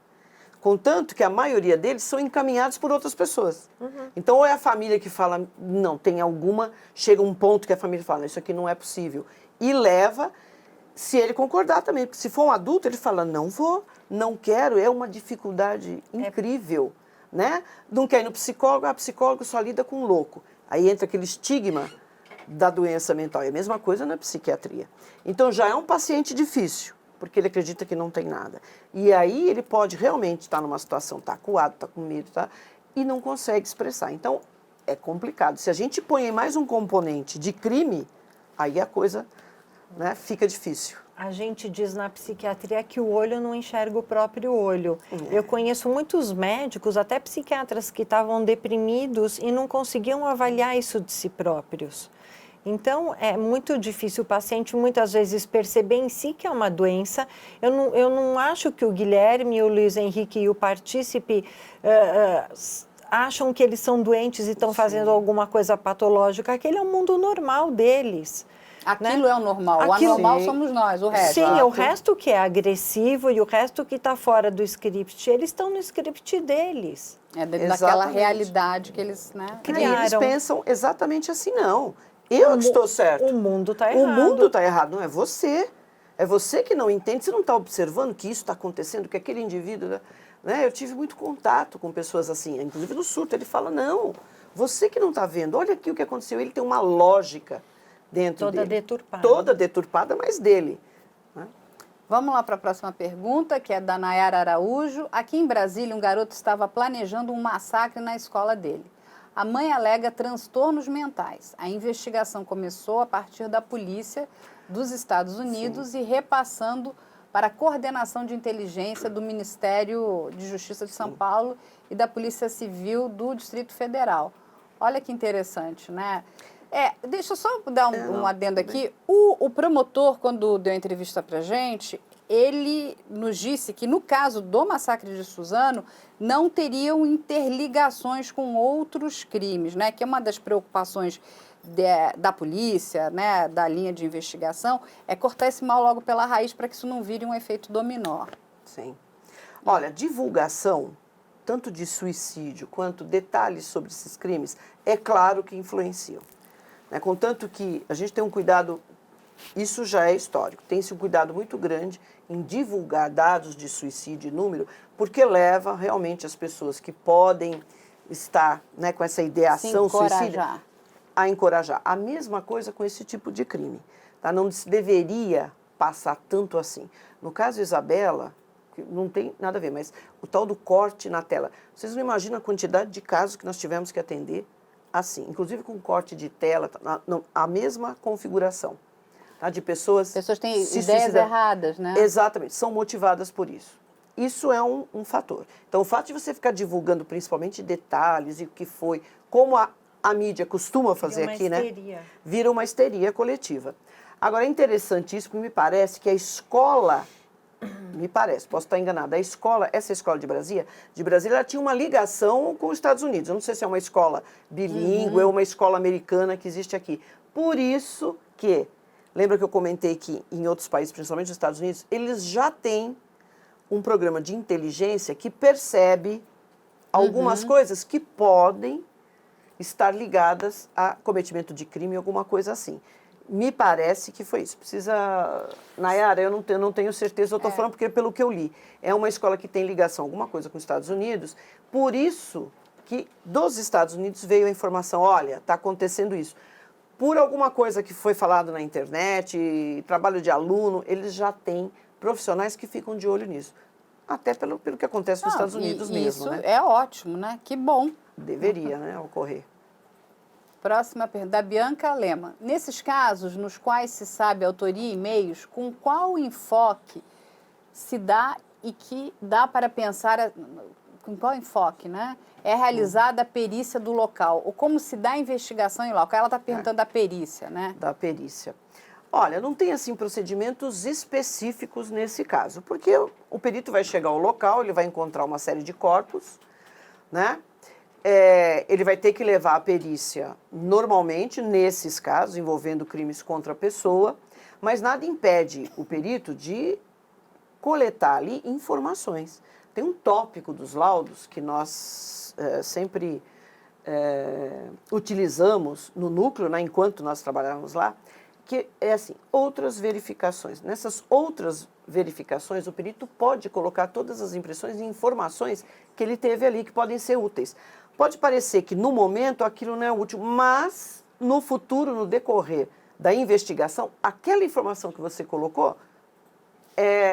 Contanto que a maioria deles são encaminhados por outras pessoas. Então, ou é a família que fala, não, tem alguma, chega um ponto que a família fala, isso aqui não é possível, e leva, se ele concordar também, porque se for um adulto, ele fala, não vou, não quero, é uma dificuldade incrível, né? Não quer ir no psicólogo, a psicólogo só lida com louco. Aí entra aquele estigma da doença mental, é a mesma coisa na psiquiatria. Então, já é um paciente difícil, porque ele acredita que não tem nada. E aí ele pode realmente estar numa situação, está acuado, está com medo, tá, e não consegue expressar. Então, é complicado. Se a gente põe em mais um componente de crime, aí a coisa, né, fica difícil. A gente diz na psiquiatria que o olho não enxerga o próprio olho. Eu conheço muitos médicos, até psiquiatras, que estavam deprimidos e não conseguiam avaliar isso de si próprios. Então, é muito difícil o paciente, muitas vezes, perceber em si que é uma doença. Eu não acho que o Guilherme, o Luiz Henrique e o partícipe acham que eles são doentes e estão fazendo alguma coisa patológica. Aquele é o mundo normal deles. Aquilo, né, é o normal. O Aquilo, anormal somos nós, o resto. Sim, o resto que é agressivo e o resto que está fora do script, eles estão no script deles. É dentro daquela realidade que eles, né, criaram. E eles pensam exatamente assim, não. Eu estou certo. O mundo está errado. O mundo está errado, não é você. É você que não entende, você não está observando que isso está acontecendo, que aquele indivíduo... Né? Eu tive muito contato com pessoas assim, inclusive no surto, ele fala, não, você que não está vendo, olha aqui o que aconteceu, ele tem uma lógica dentro dele. Toda deturpada. Toda deturpada, mas dele. Né? Vamos lá para a próxima pergunta, que é da Nayara Araújo. Aqui em Brasília, um garoto estava planejando um massacre na escola dele. A mãe alega transtornos mentais. A investigação começou a partir da polícia dos Estados Unidos e repassando para a coordenação de inteligência do Ministério de Justiça de São Paulo e da Polícia Civil do Distrito Federal. Olha que interessante, né? Deixa eu só dar um adendo aqui. O promotor, quando deu a entrevista para a gente, ele nos disse que, no caso do massacre de Suzano, não teriam interligações com outros crimes, né? Que é uma das preocupações da polícia, né? Da linha de investigação, é cortar esse mal logo pela raiz para que isso não vire um efeito dominó. Sim. Olha, divulgação, tanto de suicídio quanto detalhes sobre esses crimes, é claro que influenciam. Né? Contanto que a gente tem um cuidado, isso já é histórico, tem-se um cuidado muito grande em divulgar dados de suicídio e número, porque leva realmente as pessoas que podem estar, né, com essa ideação suicida a encorajar. A mesma coisa com esse tipo de crime. Tá? Não se deveria passar tanto assim. No caso Isabela, não tem nada a ver, mas o tal do corte na tela. Vocês não imaginam a quantidade de casos que nós tivemos que atender assim, inclusive com corte de tela, a mesma configuração. Tá? De pessoas... Pessoas têm ideias erradas, né? Exatamente, são motivadas por isso. Isso é um fator. Então, o fato de você ficar divulgando principalmente detalhes e o que foi, como a mídia costuma fazer aqui, né? Vira uma histeria coletiva. Agora, é interessante isso, porque me parece que a escola, posso estar enganada, essa escola de Brasília, ela tinha uma ligação com os Estados Unidos. Eu não sei se é uma escola bilíngue ou uma escola americana que existe aqui. Por isso que, lembra que eu comentei que em outros países, principalmente nos Estados Unidos, eles já têm um programa de inteligência que percebe algumas coisas que podem estar ligadas a cometimento de crime, alguma coisa assim. Me parece que foi isso. Precisa... Nayara, eu não tenho certeza, eu estou falando porque pelo que eu li. É uma escola que tem ligação, alguma coisa com os Estados Unidos, por isso que dos Estados Unidos veio a informação, olha, está acontecendo isso. Por alguma coisa que foi falado na internet, trabalho de aluno, eles já têm profissionais que ficam de olho nisso. Até pelo que acontece nos Estados Unidos mesmo, né? Isso é ótimo, né? Que bom. Deveria, né, ocorrer. Próxima pergunta, da Bianca Lema. Nesses casos nos quais se sabe a autoria e meios, com qual enfoque se dá e que dá para pensar, com qual enfoque, né? É realizada a perícia do local, ou como se dá a investigação em local? Ela está perguntando da perícia, né? Da perícia. Olha, não tem assim procedimentos específicos nesse caso, porque o perito vai chegar ao local, ele vai encontrar uma série de corpos, né? Ele vai ter que levar a perícia normalmente, nesses casos, envolvendo crimes contra a pessoa, mas nada impede o perito de coletar ali informações. Tem um tópico dos laudos que nós sempre utilizamos no núcleo, né, enquanto nós trabalhamos lá, que é assim, outras verificações. Nessas outras verificações, o perito pode colocar todas as impressões e informações que ele teve ali, que podem ser úteis. Pode parecer que no momento aquilo não é útil, mas no futuro, no decorrer da investigação, aquela informação que você colocou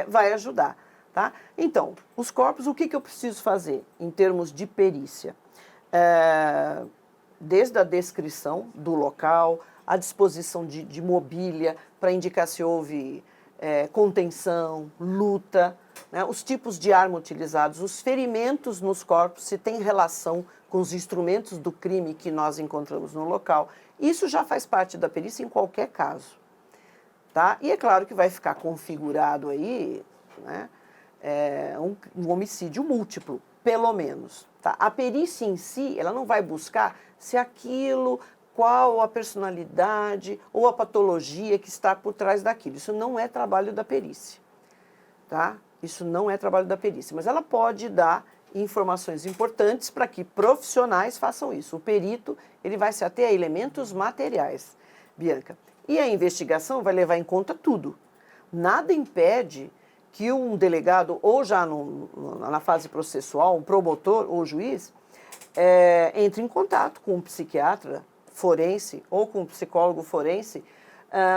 vai ajudar. Tá? Então, os corpos, o que eu preciso fazer em termos de perícia? Desde a descrição do local, a disposição de mobília para indicar se houve contenção, luta, né, os tipos de arma utilizados, os ferimentos nos corpos, se tem relação com os instrumentos do crime que nós encontramos no local. Isso já faz parte da perícia em qualquer caso. Tá? E é claro que vai ficar configurado aí, né, um homicídio múltiplo, pelo menos. Tá? A perícia em si, ela não vai buscar se aquilo, qual a personalidade ou a patologia que está por trás daquilo. Isso não é trabalho da perícia. Tá? Isso não é trabalho da perícia, mas ela pode dar informações importantes para que profissionais façam isso. O perito, ele vai se ater a elementos materiais, Bianca. E a investigação vai levar em conta tudo. Nada impede que um delegado, ou já na fase processual, um promotor ou juiz, entre em contato com um psiquiatra forense ou com um psicólogo forense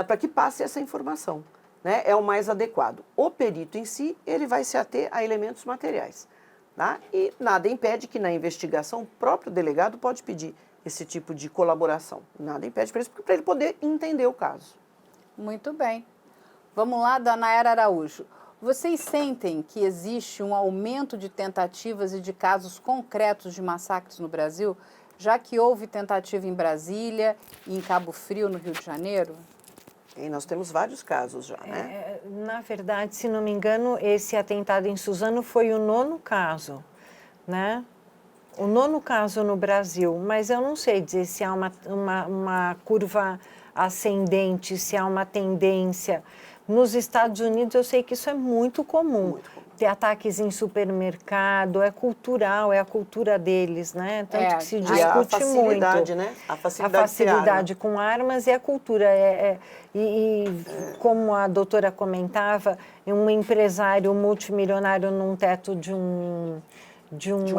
para que passe essa informação. Né? É o mais adequado. O perito em si, ele vai se ater a elementos materiais. Tá? E nada impede que na investigação o próprio delegado pode pedir esse tipo de colaboração. Nada impede para isso, para ele poder entender o caso. Muito bem. Vamos lá, Danaera Araújo. Vocês sentem que existe um aumento de tentativas e de casos concretos de massacres no Brasil, já que houve tentativa em Brasília e em Cabo Frio, no Rio de Janeiro? E nós temos vários casos já, né? Na verdade, se não me engano, esse atentado em Suzano foi o 9º caso, né? O 9º caso no Brasil, mas eu não sei dizer se há uma curva ascendente, se há uma tendência. Nos Estados Unidos eu sei que isso é muito comum. Ter ataques em supermercado, é cultural, é a cultura deles, né? Tanto que se discute a facilidade, muito. Né? A facilidade com armas e a cultura. Como a doutora comentava, um empresário multimilionário num teto de um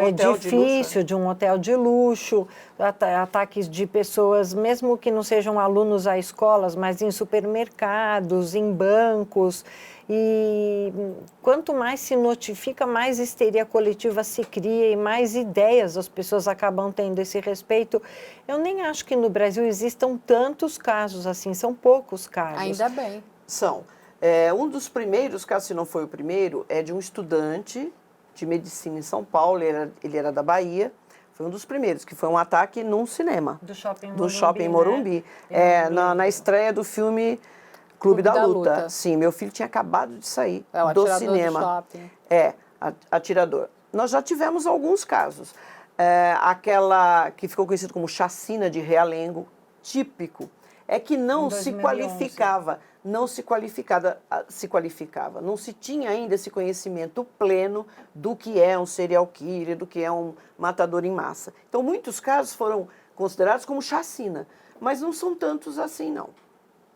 edifício, de um hotel de luxo, ataques de pessoas, mesmo que não sejam alunos a escolas, mas em supermercados, em bancos. E quanto mais se notifica, mais histeria coletiva se cria e mais ideias as pessoas acabam tendo esse respeito. Eu nem acho que no Brasil existam tantos casos assim, são poucos casos. Ainda bem. São. Um dos primeiros casos, se não foi o primeiro, é de um estudante de medicina em São Paulo, ele era da Bahia, foi um dos primeiros, que foi um ataque num cinema. Do Shopping Morumbi. Né? Na estreia do filme Clube da Luta. Sim, meu filho tinha acabado de sair do cinema. Do shopping. Atirador. Nós já tivemos alguns casos. Aquela que ficou conhecida como chacina de Realengo, típico, é que não se qualificava, não se tinha ainda esse conhecimento pleno do que é um serial killer, do que é um matador em massa. Então, muitos casos foram considerados como chacina, mas não são tantos assim, não.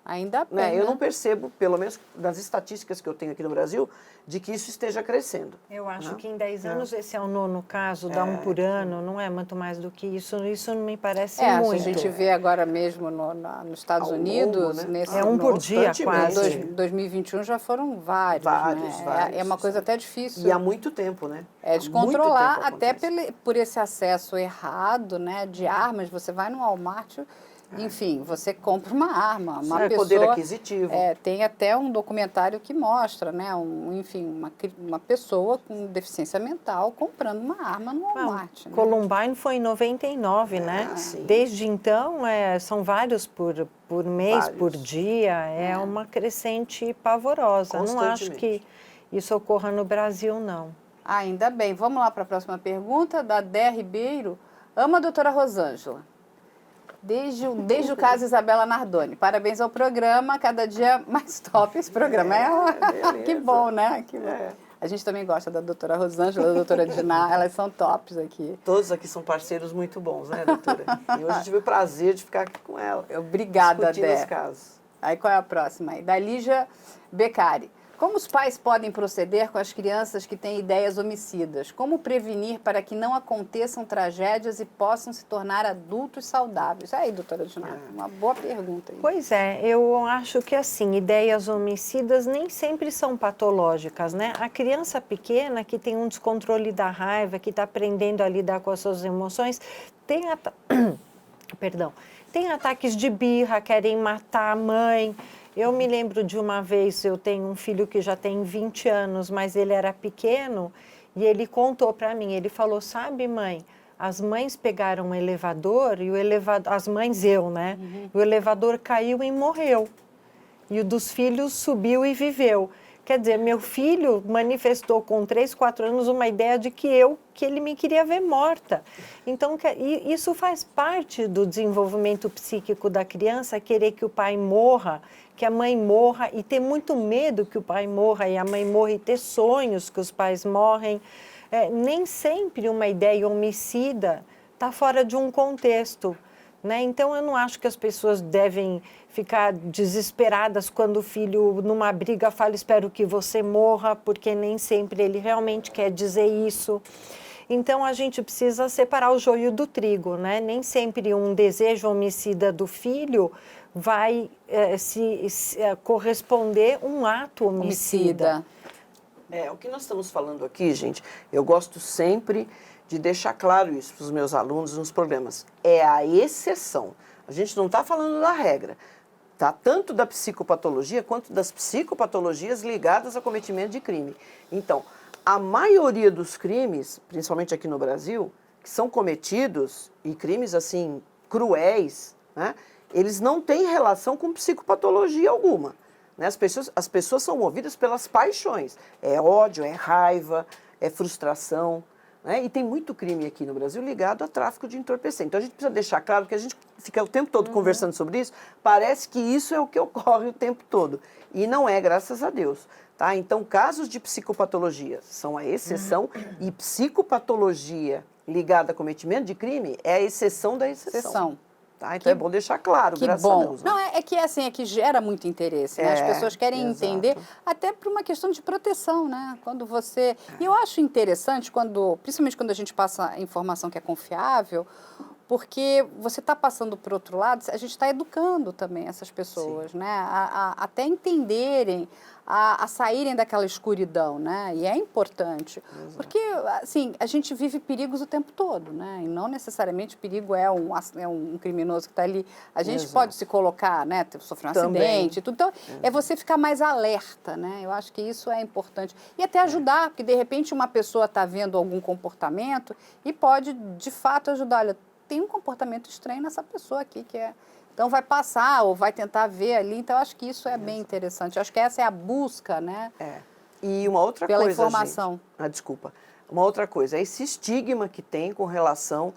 Ainda bem, Eu não percebo, pelo menos das estatísticas que eu tenho aqui no Brasil, de que isso esteja crescendo. Eu acho que em 10 anos esse é o 9º caso, dá um por ano, não é muito mais do que isso. Isso não me parece muito. Se a gente vê agora mesmo nos Estados Unidos... Longo, né? Nesse, um por dia, quase. 2021 já foram vários, vários. É uma coisa até difícil. E há muito tempo, né? De controlar, até por esse acesso errado, né, de armas. Você vai no Walmart enfim, você compra uma arma, uma É pessoa... poder aquisitivo. Tem até um documentário que mostra, né, uma pessoa com deficiência mental comprando uma arma no Walmart. Né? Columbine foi em 99, né? Sim. Desde então, são vários por mês, Vários. por dia. É uma crescente pavorosa. Não acho que isso ocorra no Brasil, não. Ainda bem. Vamos lá para a próxima pergunta, da Dé Ribeiro. Ama a doutora Rosângela. Desde o caso Isabela Nardoni. Parabéns ao programa, cada dia mais top esse programa. Que bom, né? Que bom. A gente também gosta da doutora Rosângela, da doutora Diná, elas são tops aqui. Todos aqui são parceiros muito bons, né, doutora? E hoje eu tive o prazer de ficar aqui com ela. Obrigada, Dé. Os casos. Aí qual é a próxima aí? Da Lígia Beccari. Como os pais podem proceder com as crianças que têm ideias homicidas? Como prevenir para que não aconteçam tragédias e possam se tornar adultos saudáveis? Aí, doutora Diná, uma boa pergunta. Aí. Pois é, eu acho que assim, ideias homicidas nem sempre são patológicas, né? A criança pequena que tem um descontrole da raiva, que está aprendendo a lidar com as suas emoções, tem ataques de birra, querem matar a mãe. Eu me lembro de uma vez, eu tenho um filho que já tem 20 anos, mas ele era pequeno e ele contou para mim, ele falou, sabe mãe, as mães pegaram um elevador e as mães né? O elevador caiu e morreu. E o dos filhos subiu e viveu. Quer dizer, meu filho manifestou com 3, 4 anos uma ideia de que ele me queria ver morta. Então, isso faz parte do desenvolvimento psíquico da criança, querer que o pai morra, que a mãe morra e ter muito medo que o pai morra e a mãe morra e ter sonhos que os pais morrem. Nem sempre uma ideia homicida está fora de um contexto. Né? Então, eu não acho que as pessoas devem ficar desesperadas quando o filho, numa briga, fala, espero que você morra, porque nem sempre ele realmente quer dizer isso. Então, a gente precisa separar o joio do trigo, né? Nem sempre um desejo homicida do filho vai corresponder um ato homicida. O que nós estamos falando aqui, gente, eu gosto sempre de deixar claro isso para os meus alunos nos programas. É a exceção. A gente não está falando da regra. Tá? Tanto da psicopatologia quanto das psicopatologias ligadas ao cometimento de crime. Então, a maioria dos crimes, principalmente aqui no Brasil, que são cometidos, e crimes assim, cruéis, né, eles não têm relação com psicopatologia alguma. Né? As pessoas são movidas pelas paixões. É ódio, é raiva, é frustração. Né? E tem muito crime aqui no Brasil ligado a tráfico de entorpecente. Então, a gente precisa deixar claro, porque a gente fica o tempo todo conversando sobre isso, parece que isso é o que ocorre o tempo todo. E não é, graças a Deus. Tá? Então, casos de psicopatologia são a exceção e psicopatologia ligada a cometimento de crime é a exceção da exceção. Tá? Então, é bom deixar claro, graças a Deus. Né? Não, é que gera muito interesse, né? As pessoas querem entender, até por uma questão de proteção, né? Quando você... E eu acho interessante, principalmente quando a gente passa informação que é confiável, porque você está passando por outro lado, a gente está educando também essas pessoas, né? Até entenderem, a saírem daquela escuridão, né? E é importante, porque, assim, a gente vive perigos o tempo todo, né? E não necessariamente o perigo é um criminoso que está ali. A gente pode se colocar, né? Sofrer um acidente e tudo. Então, é você ficar mais alerta, né? Eu acho que isso é importante. E até ajudar, porque, de repente, uma pessoa está vendo algum comportamento e pode, de fato, ajudar. Olha, tem um comportamento estranho nessa pessoa aqui que é... Então, vai passar ou vai tentar ver ali. Então, eu acho que isso é bem interessante. Eu acho que essa é a busca, né? E uma outra pela coisa, informação. Gente, desculpa. Uma outra coisa, é esse estigma que tem com relação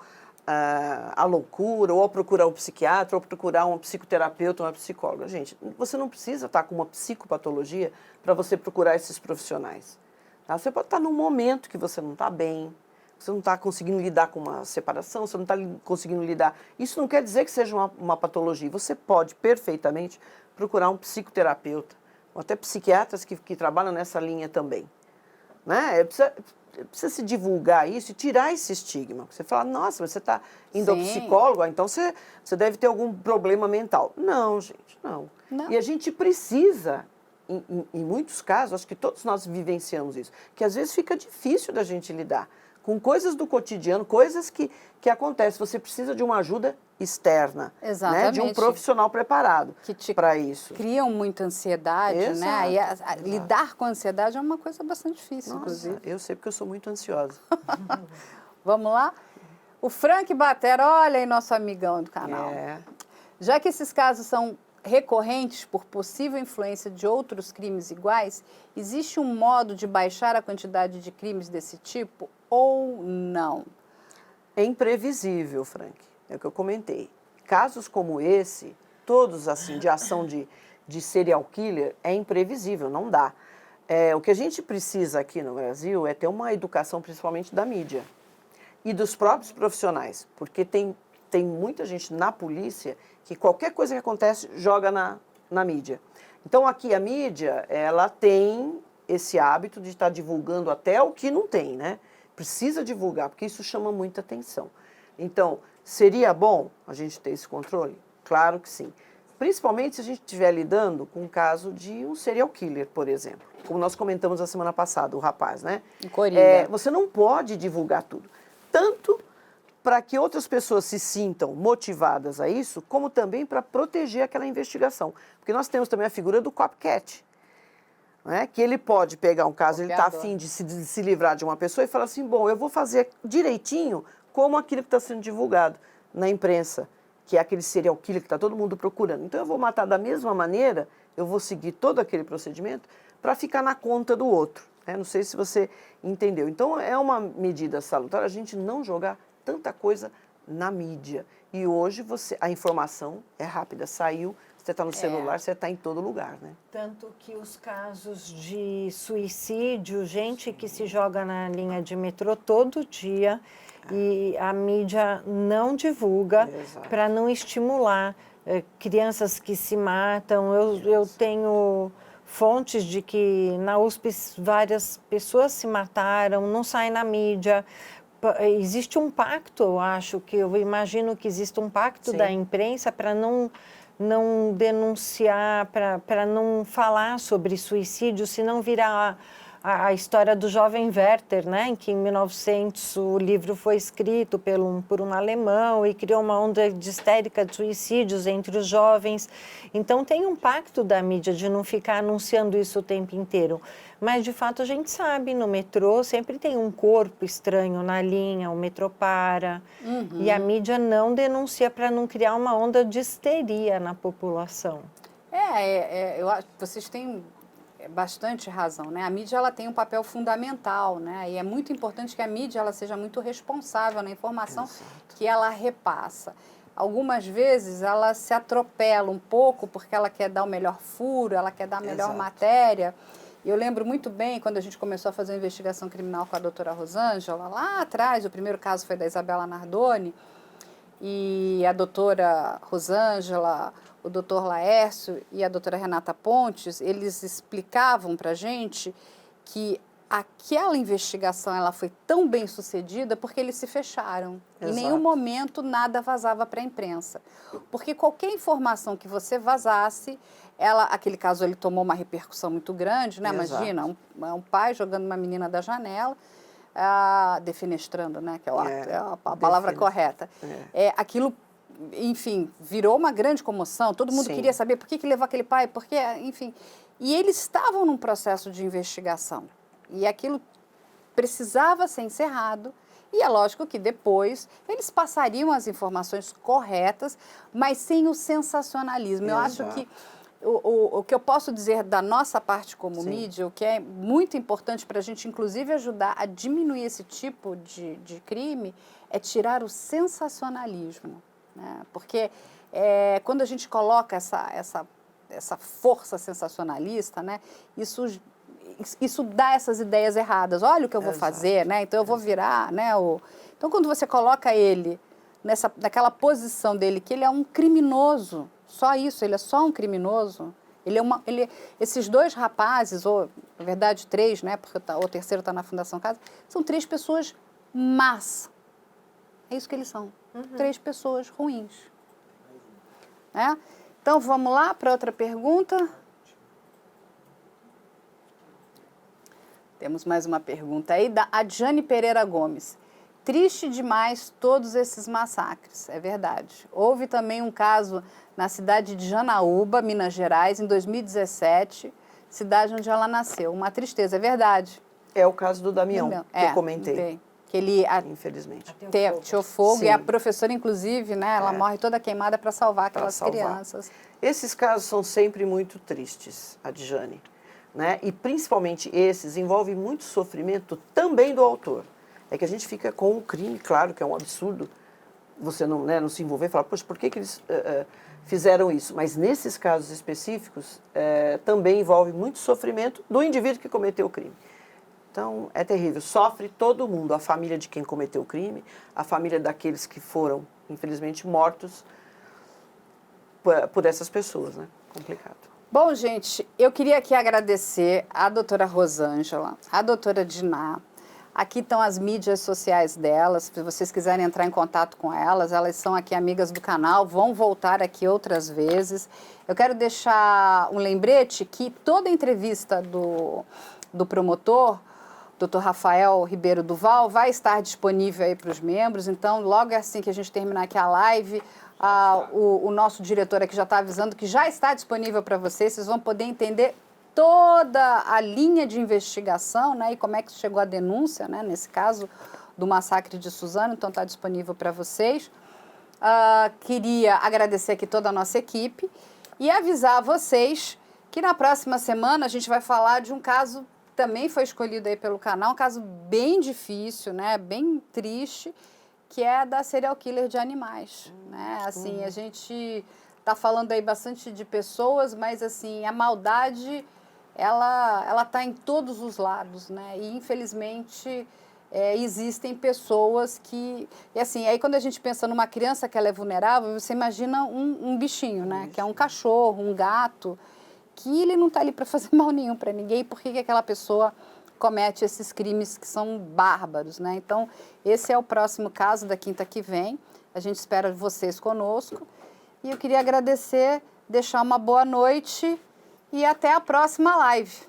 à loucura, ou a procurar um psiquiatra, ou procurar um psicoterapeuta, uma psicóloga. Gente, você não precisa estar com uma psicopatologia para você procurar esses profissionais. Tá? Você pode estar num momento que você não está bem, você não está conseguindo lidar com uma separação, você não está conseguindo lidar. Isso não quer dizer que seja uma patologia. Você pode perfeitamente procurar um psicoterapeuta, ou até psiquiatras que trabalham nessa linha também. Né? Precisa se divulgar isso e tirar esse estigma. Você fala, nossa, você está indo ao psicólogo, então você deve ter algum problema mental. Não, gente, não. E a gente precisa, em muitos casos, acho que todos nós vivenciamos isso, que às vezes fica difícil da gente lidar com coisas do cotidiano, coisas que acontecem. Você precisa de uma ajuda externa, Exatamente. né? De um profissional preparado para isso. Criam muita ansiedade, Exato, né? E lidar com a ansiedade é uma coisa bastante difícil, Nossa, inclusive. eu sei porque eu sou muito ansiosa. Vamos lá? O Frank Batera, olha aí nosso amigão do canal. Já que esses casos são recorrentes por possível influência de outros crimes iguais, existe um modo de baixar a quantidade de crimes desse tipo ou não? É imprevisível, Frank. É o que eu comentei. Casos como esse, todos assim, de ação de serial killer, é imprevisível, não dá. O que a gente precisa aqui no Brasil é ter uma educação, principalmente da mídia e dos próprios profissionais, porque tem muita gente na polícia que qualquer coisa que acontece joga na mídia. Então aqui a mídia, ela tem esse hábito de estar divulgando até o que não tem, né? Precisa divulgar, porque isso chama muita atenção. Então, seria bom a gente ter esse controle? Claro que sim. Principalmente se a gente estiver lidando com um caso de um serial killer, por exemplo. Como nós comentamos a semana passada, o rapaz, né? Você não pode divulgar tudo. Tanto para que outras pessoas se sintam motivadas a isso, como também para proteger aquela investigação. Porque nós temos também a figura do copycat, né? Que ele pode pegar um caso, ele está afim de se livrar de uma pessoa e falar assim, bom, eu vou fazer direitinho como aquilo que está sendo divulgado na imprensa, que é aquele serial killer que está todo mundo procurando. Então eu vou matar da mesma maneira, eu vou seguir todo aquele procedimento para ficar na conta do outro. Né? Não sei se você entendeu. Então é uma medida salutar a gente não jogar tanta coisa na mídia. E hoje a informação é rápida, saiu, você está no celular, você está em todo lugar, né? Tanto que os casos de suicídio, gente que se joga na linha de metrô todo dia e a mídia não divulga para não estimular crianças que se matam. Eu tenho fontes de que na USP várias pessoas se mataram, não sai na mídia. Existe um pacto, eu imagino que existe um pacto da imprensa para não denunciar, para não falar sobre suicídio, senão virar a história do jovem Werther, né? Em que em 1900 o livro foi escrito por um alemão e criou uma onda de histérica de suicídios entre os jovens. Então tem um pacto da mídia de não ficar anunciando isso o tempo inteiro. Mas, de fato, a gente sabe, no metrô sempre tem um corpo estranho na linha, o metrô para, e a mídia não denuncia para não criar uma onda de histeria na população. Eu acho que vocês têm bastante razão, né? A mídia ela tem um papel fundamental, né? E é muito importante que a mídia ela seja muito responsável na informação que ela repassa. Algumas vezes ela se atropela um pouco porque ela quer dar o melhor furo, ela quer dar a melhor matéria. Eu lembro muito bem quando a gente começou a fazer a investigação criminal com a doutora Rosângela, lá atrás, o primeiro caso foi da Isabela Nardoni, e a doutora Rosângela, o doutor Laércio e a doutora Renata Pontes, eles explicavam para a gente que aquela investigação ela foi tão bem sucedida porque eles se fecharam. Em nenhum momento nada vazava para a imprensa. Porque qualquer informação que você vazasse, aquele caso ele tomou uma repercussão muito grande, né? Imagina, um pai jogando uma menina da janela, defenestrando, né? Que é a palavra correta. Aquilo, enfim, virou uma grande comoção. Todo mundo queria saber por que levou aquele pai, porque, enfim. E eles estavam num processo de investigação. E aquilo precisava ser encerrado. E é lógico que depois eles passariam as informações corretas, mas sem o sensacionalismo. Eu acho que o que eu posso dizer da nossa parte como mídia, o que é muito importante para a gente, inclusive, ajudar a diminuir esse tipo de crime, é tirar o sensacionalismo. Né? Porque quando a gente coloca essa força sensacionalista, né, isso dá essas ideias erradas. Olha o que eu vou fazer, né? Então eu vou virar, né? Então quando você coloca ele naquela posição dele, que ele é um criminoso, só isso, ele é só um criminoso. Esses dois rapazes, ou na verdade 3, né? Porque o terceiro está na Fundação Casa, são 3 pessoas más. É isso que eles são. 3 pessoas ruins. Né? Então vamos lá para outra pergunta. Temos mais uma pergunta aí da Adjane Pereira Gomes. triste demais todos esses massacres, é verdade. Houve também um caso na cidade de Janaúba, Minas Gerais, em 2017, cidade onde ela nasceu. Uma tristeza, é verdade. É o caso do Damião, que eu comentei. Que ele, infelizmente. Teou fogo. Sim. E a professora, inclusive, né, ela morre toda queimada para salvar aquelas crianças. Esses casos são sempre muito tristes, Adjane, né? E principalmente esses envolvem muito sofrimento também do autor. É que a gente fica com o crime, claro que é um absurdo você não, né, não se envolver e falar, poxa, por que eles fizeram isso? Mas nesses casos específicos também envolve muito sofrimento do indivíduo que cometeu o crime. Então, é terrível. Sofre todo mundo, a família de quem cometeu o crime, a família daqueles que foram, infelizmente, mortos por essas pessoas, né? Complicado. Bom, gente, eu queria aqui agradecer a doutora Rosângela, a doutora Diná. Aqui estão as mídias sociais delas, se vocês quiserem entrar em contato com elas, elas são aqui amigas do canal, vão voltar aqui outras vezes. Eu quero deixar um lembrete que toda entrevista do promotor, Dr. Rafael Ribeiro Duval, vai estar disponível aí para os membros. Então, logo assim que a gente terminar aqui a live, o nosso diretor aqui já está avisando que já está disponível para vocês. Vocês vão poder entender toda a linha de investigação, né, e como é que chegou a denúncia, né, nesse caso do massacre de Suzano. Então, está disponível para vocês. Queria agradecer aqui toda a nossa equipe e avisar vocês que na próxima semana a gente vai falar de um caso também foi escolhido aí pelo canal, um caso bem difícil, né, bem triste, que é da serial killer de animais, né? Assim, a gente está falando aí bastante de pessoas, mas assim, a maldade, ela tá em todos os lados, né? E infelizmente existem pessoas que, e assim, aí quando a gente pensa numa criança que ela é vulnerável, você imagina um bichinho, né? Que é um cachorro, um gato, que ele não está ali para fazer mal nenhum para ninguém, por que aquela pessoa comete esses crimes que são bárbaros, né? Então, esse é o próximo caso da quinta que vem. A gente espera vocês conosco. E eu queria agradecer, deixar uma boa noite e até a próxima live.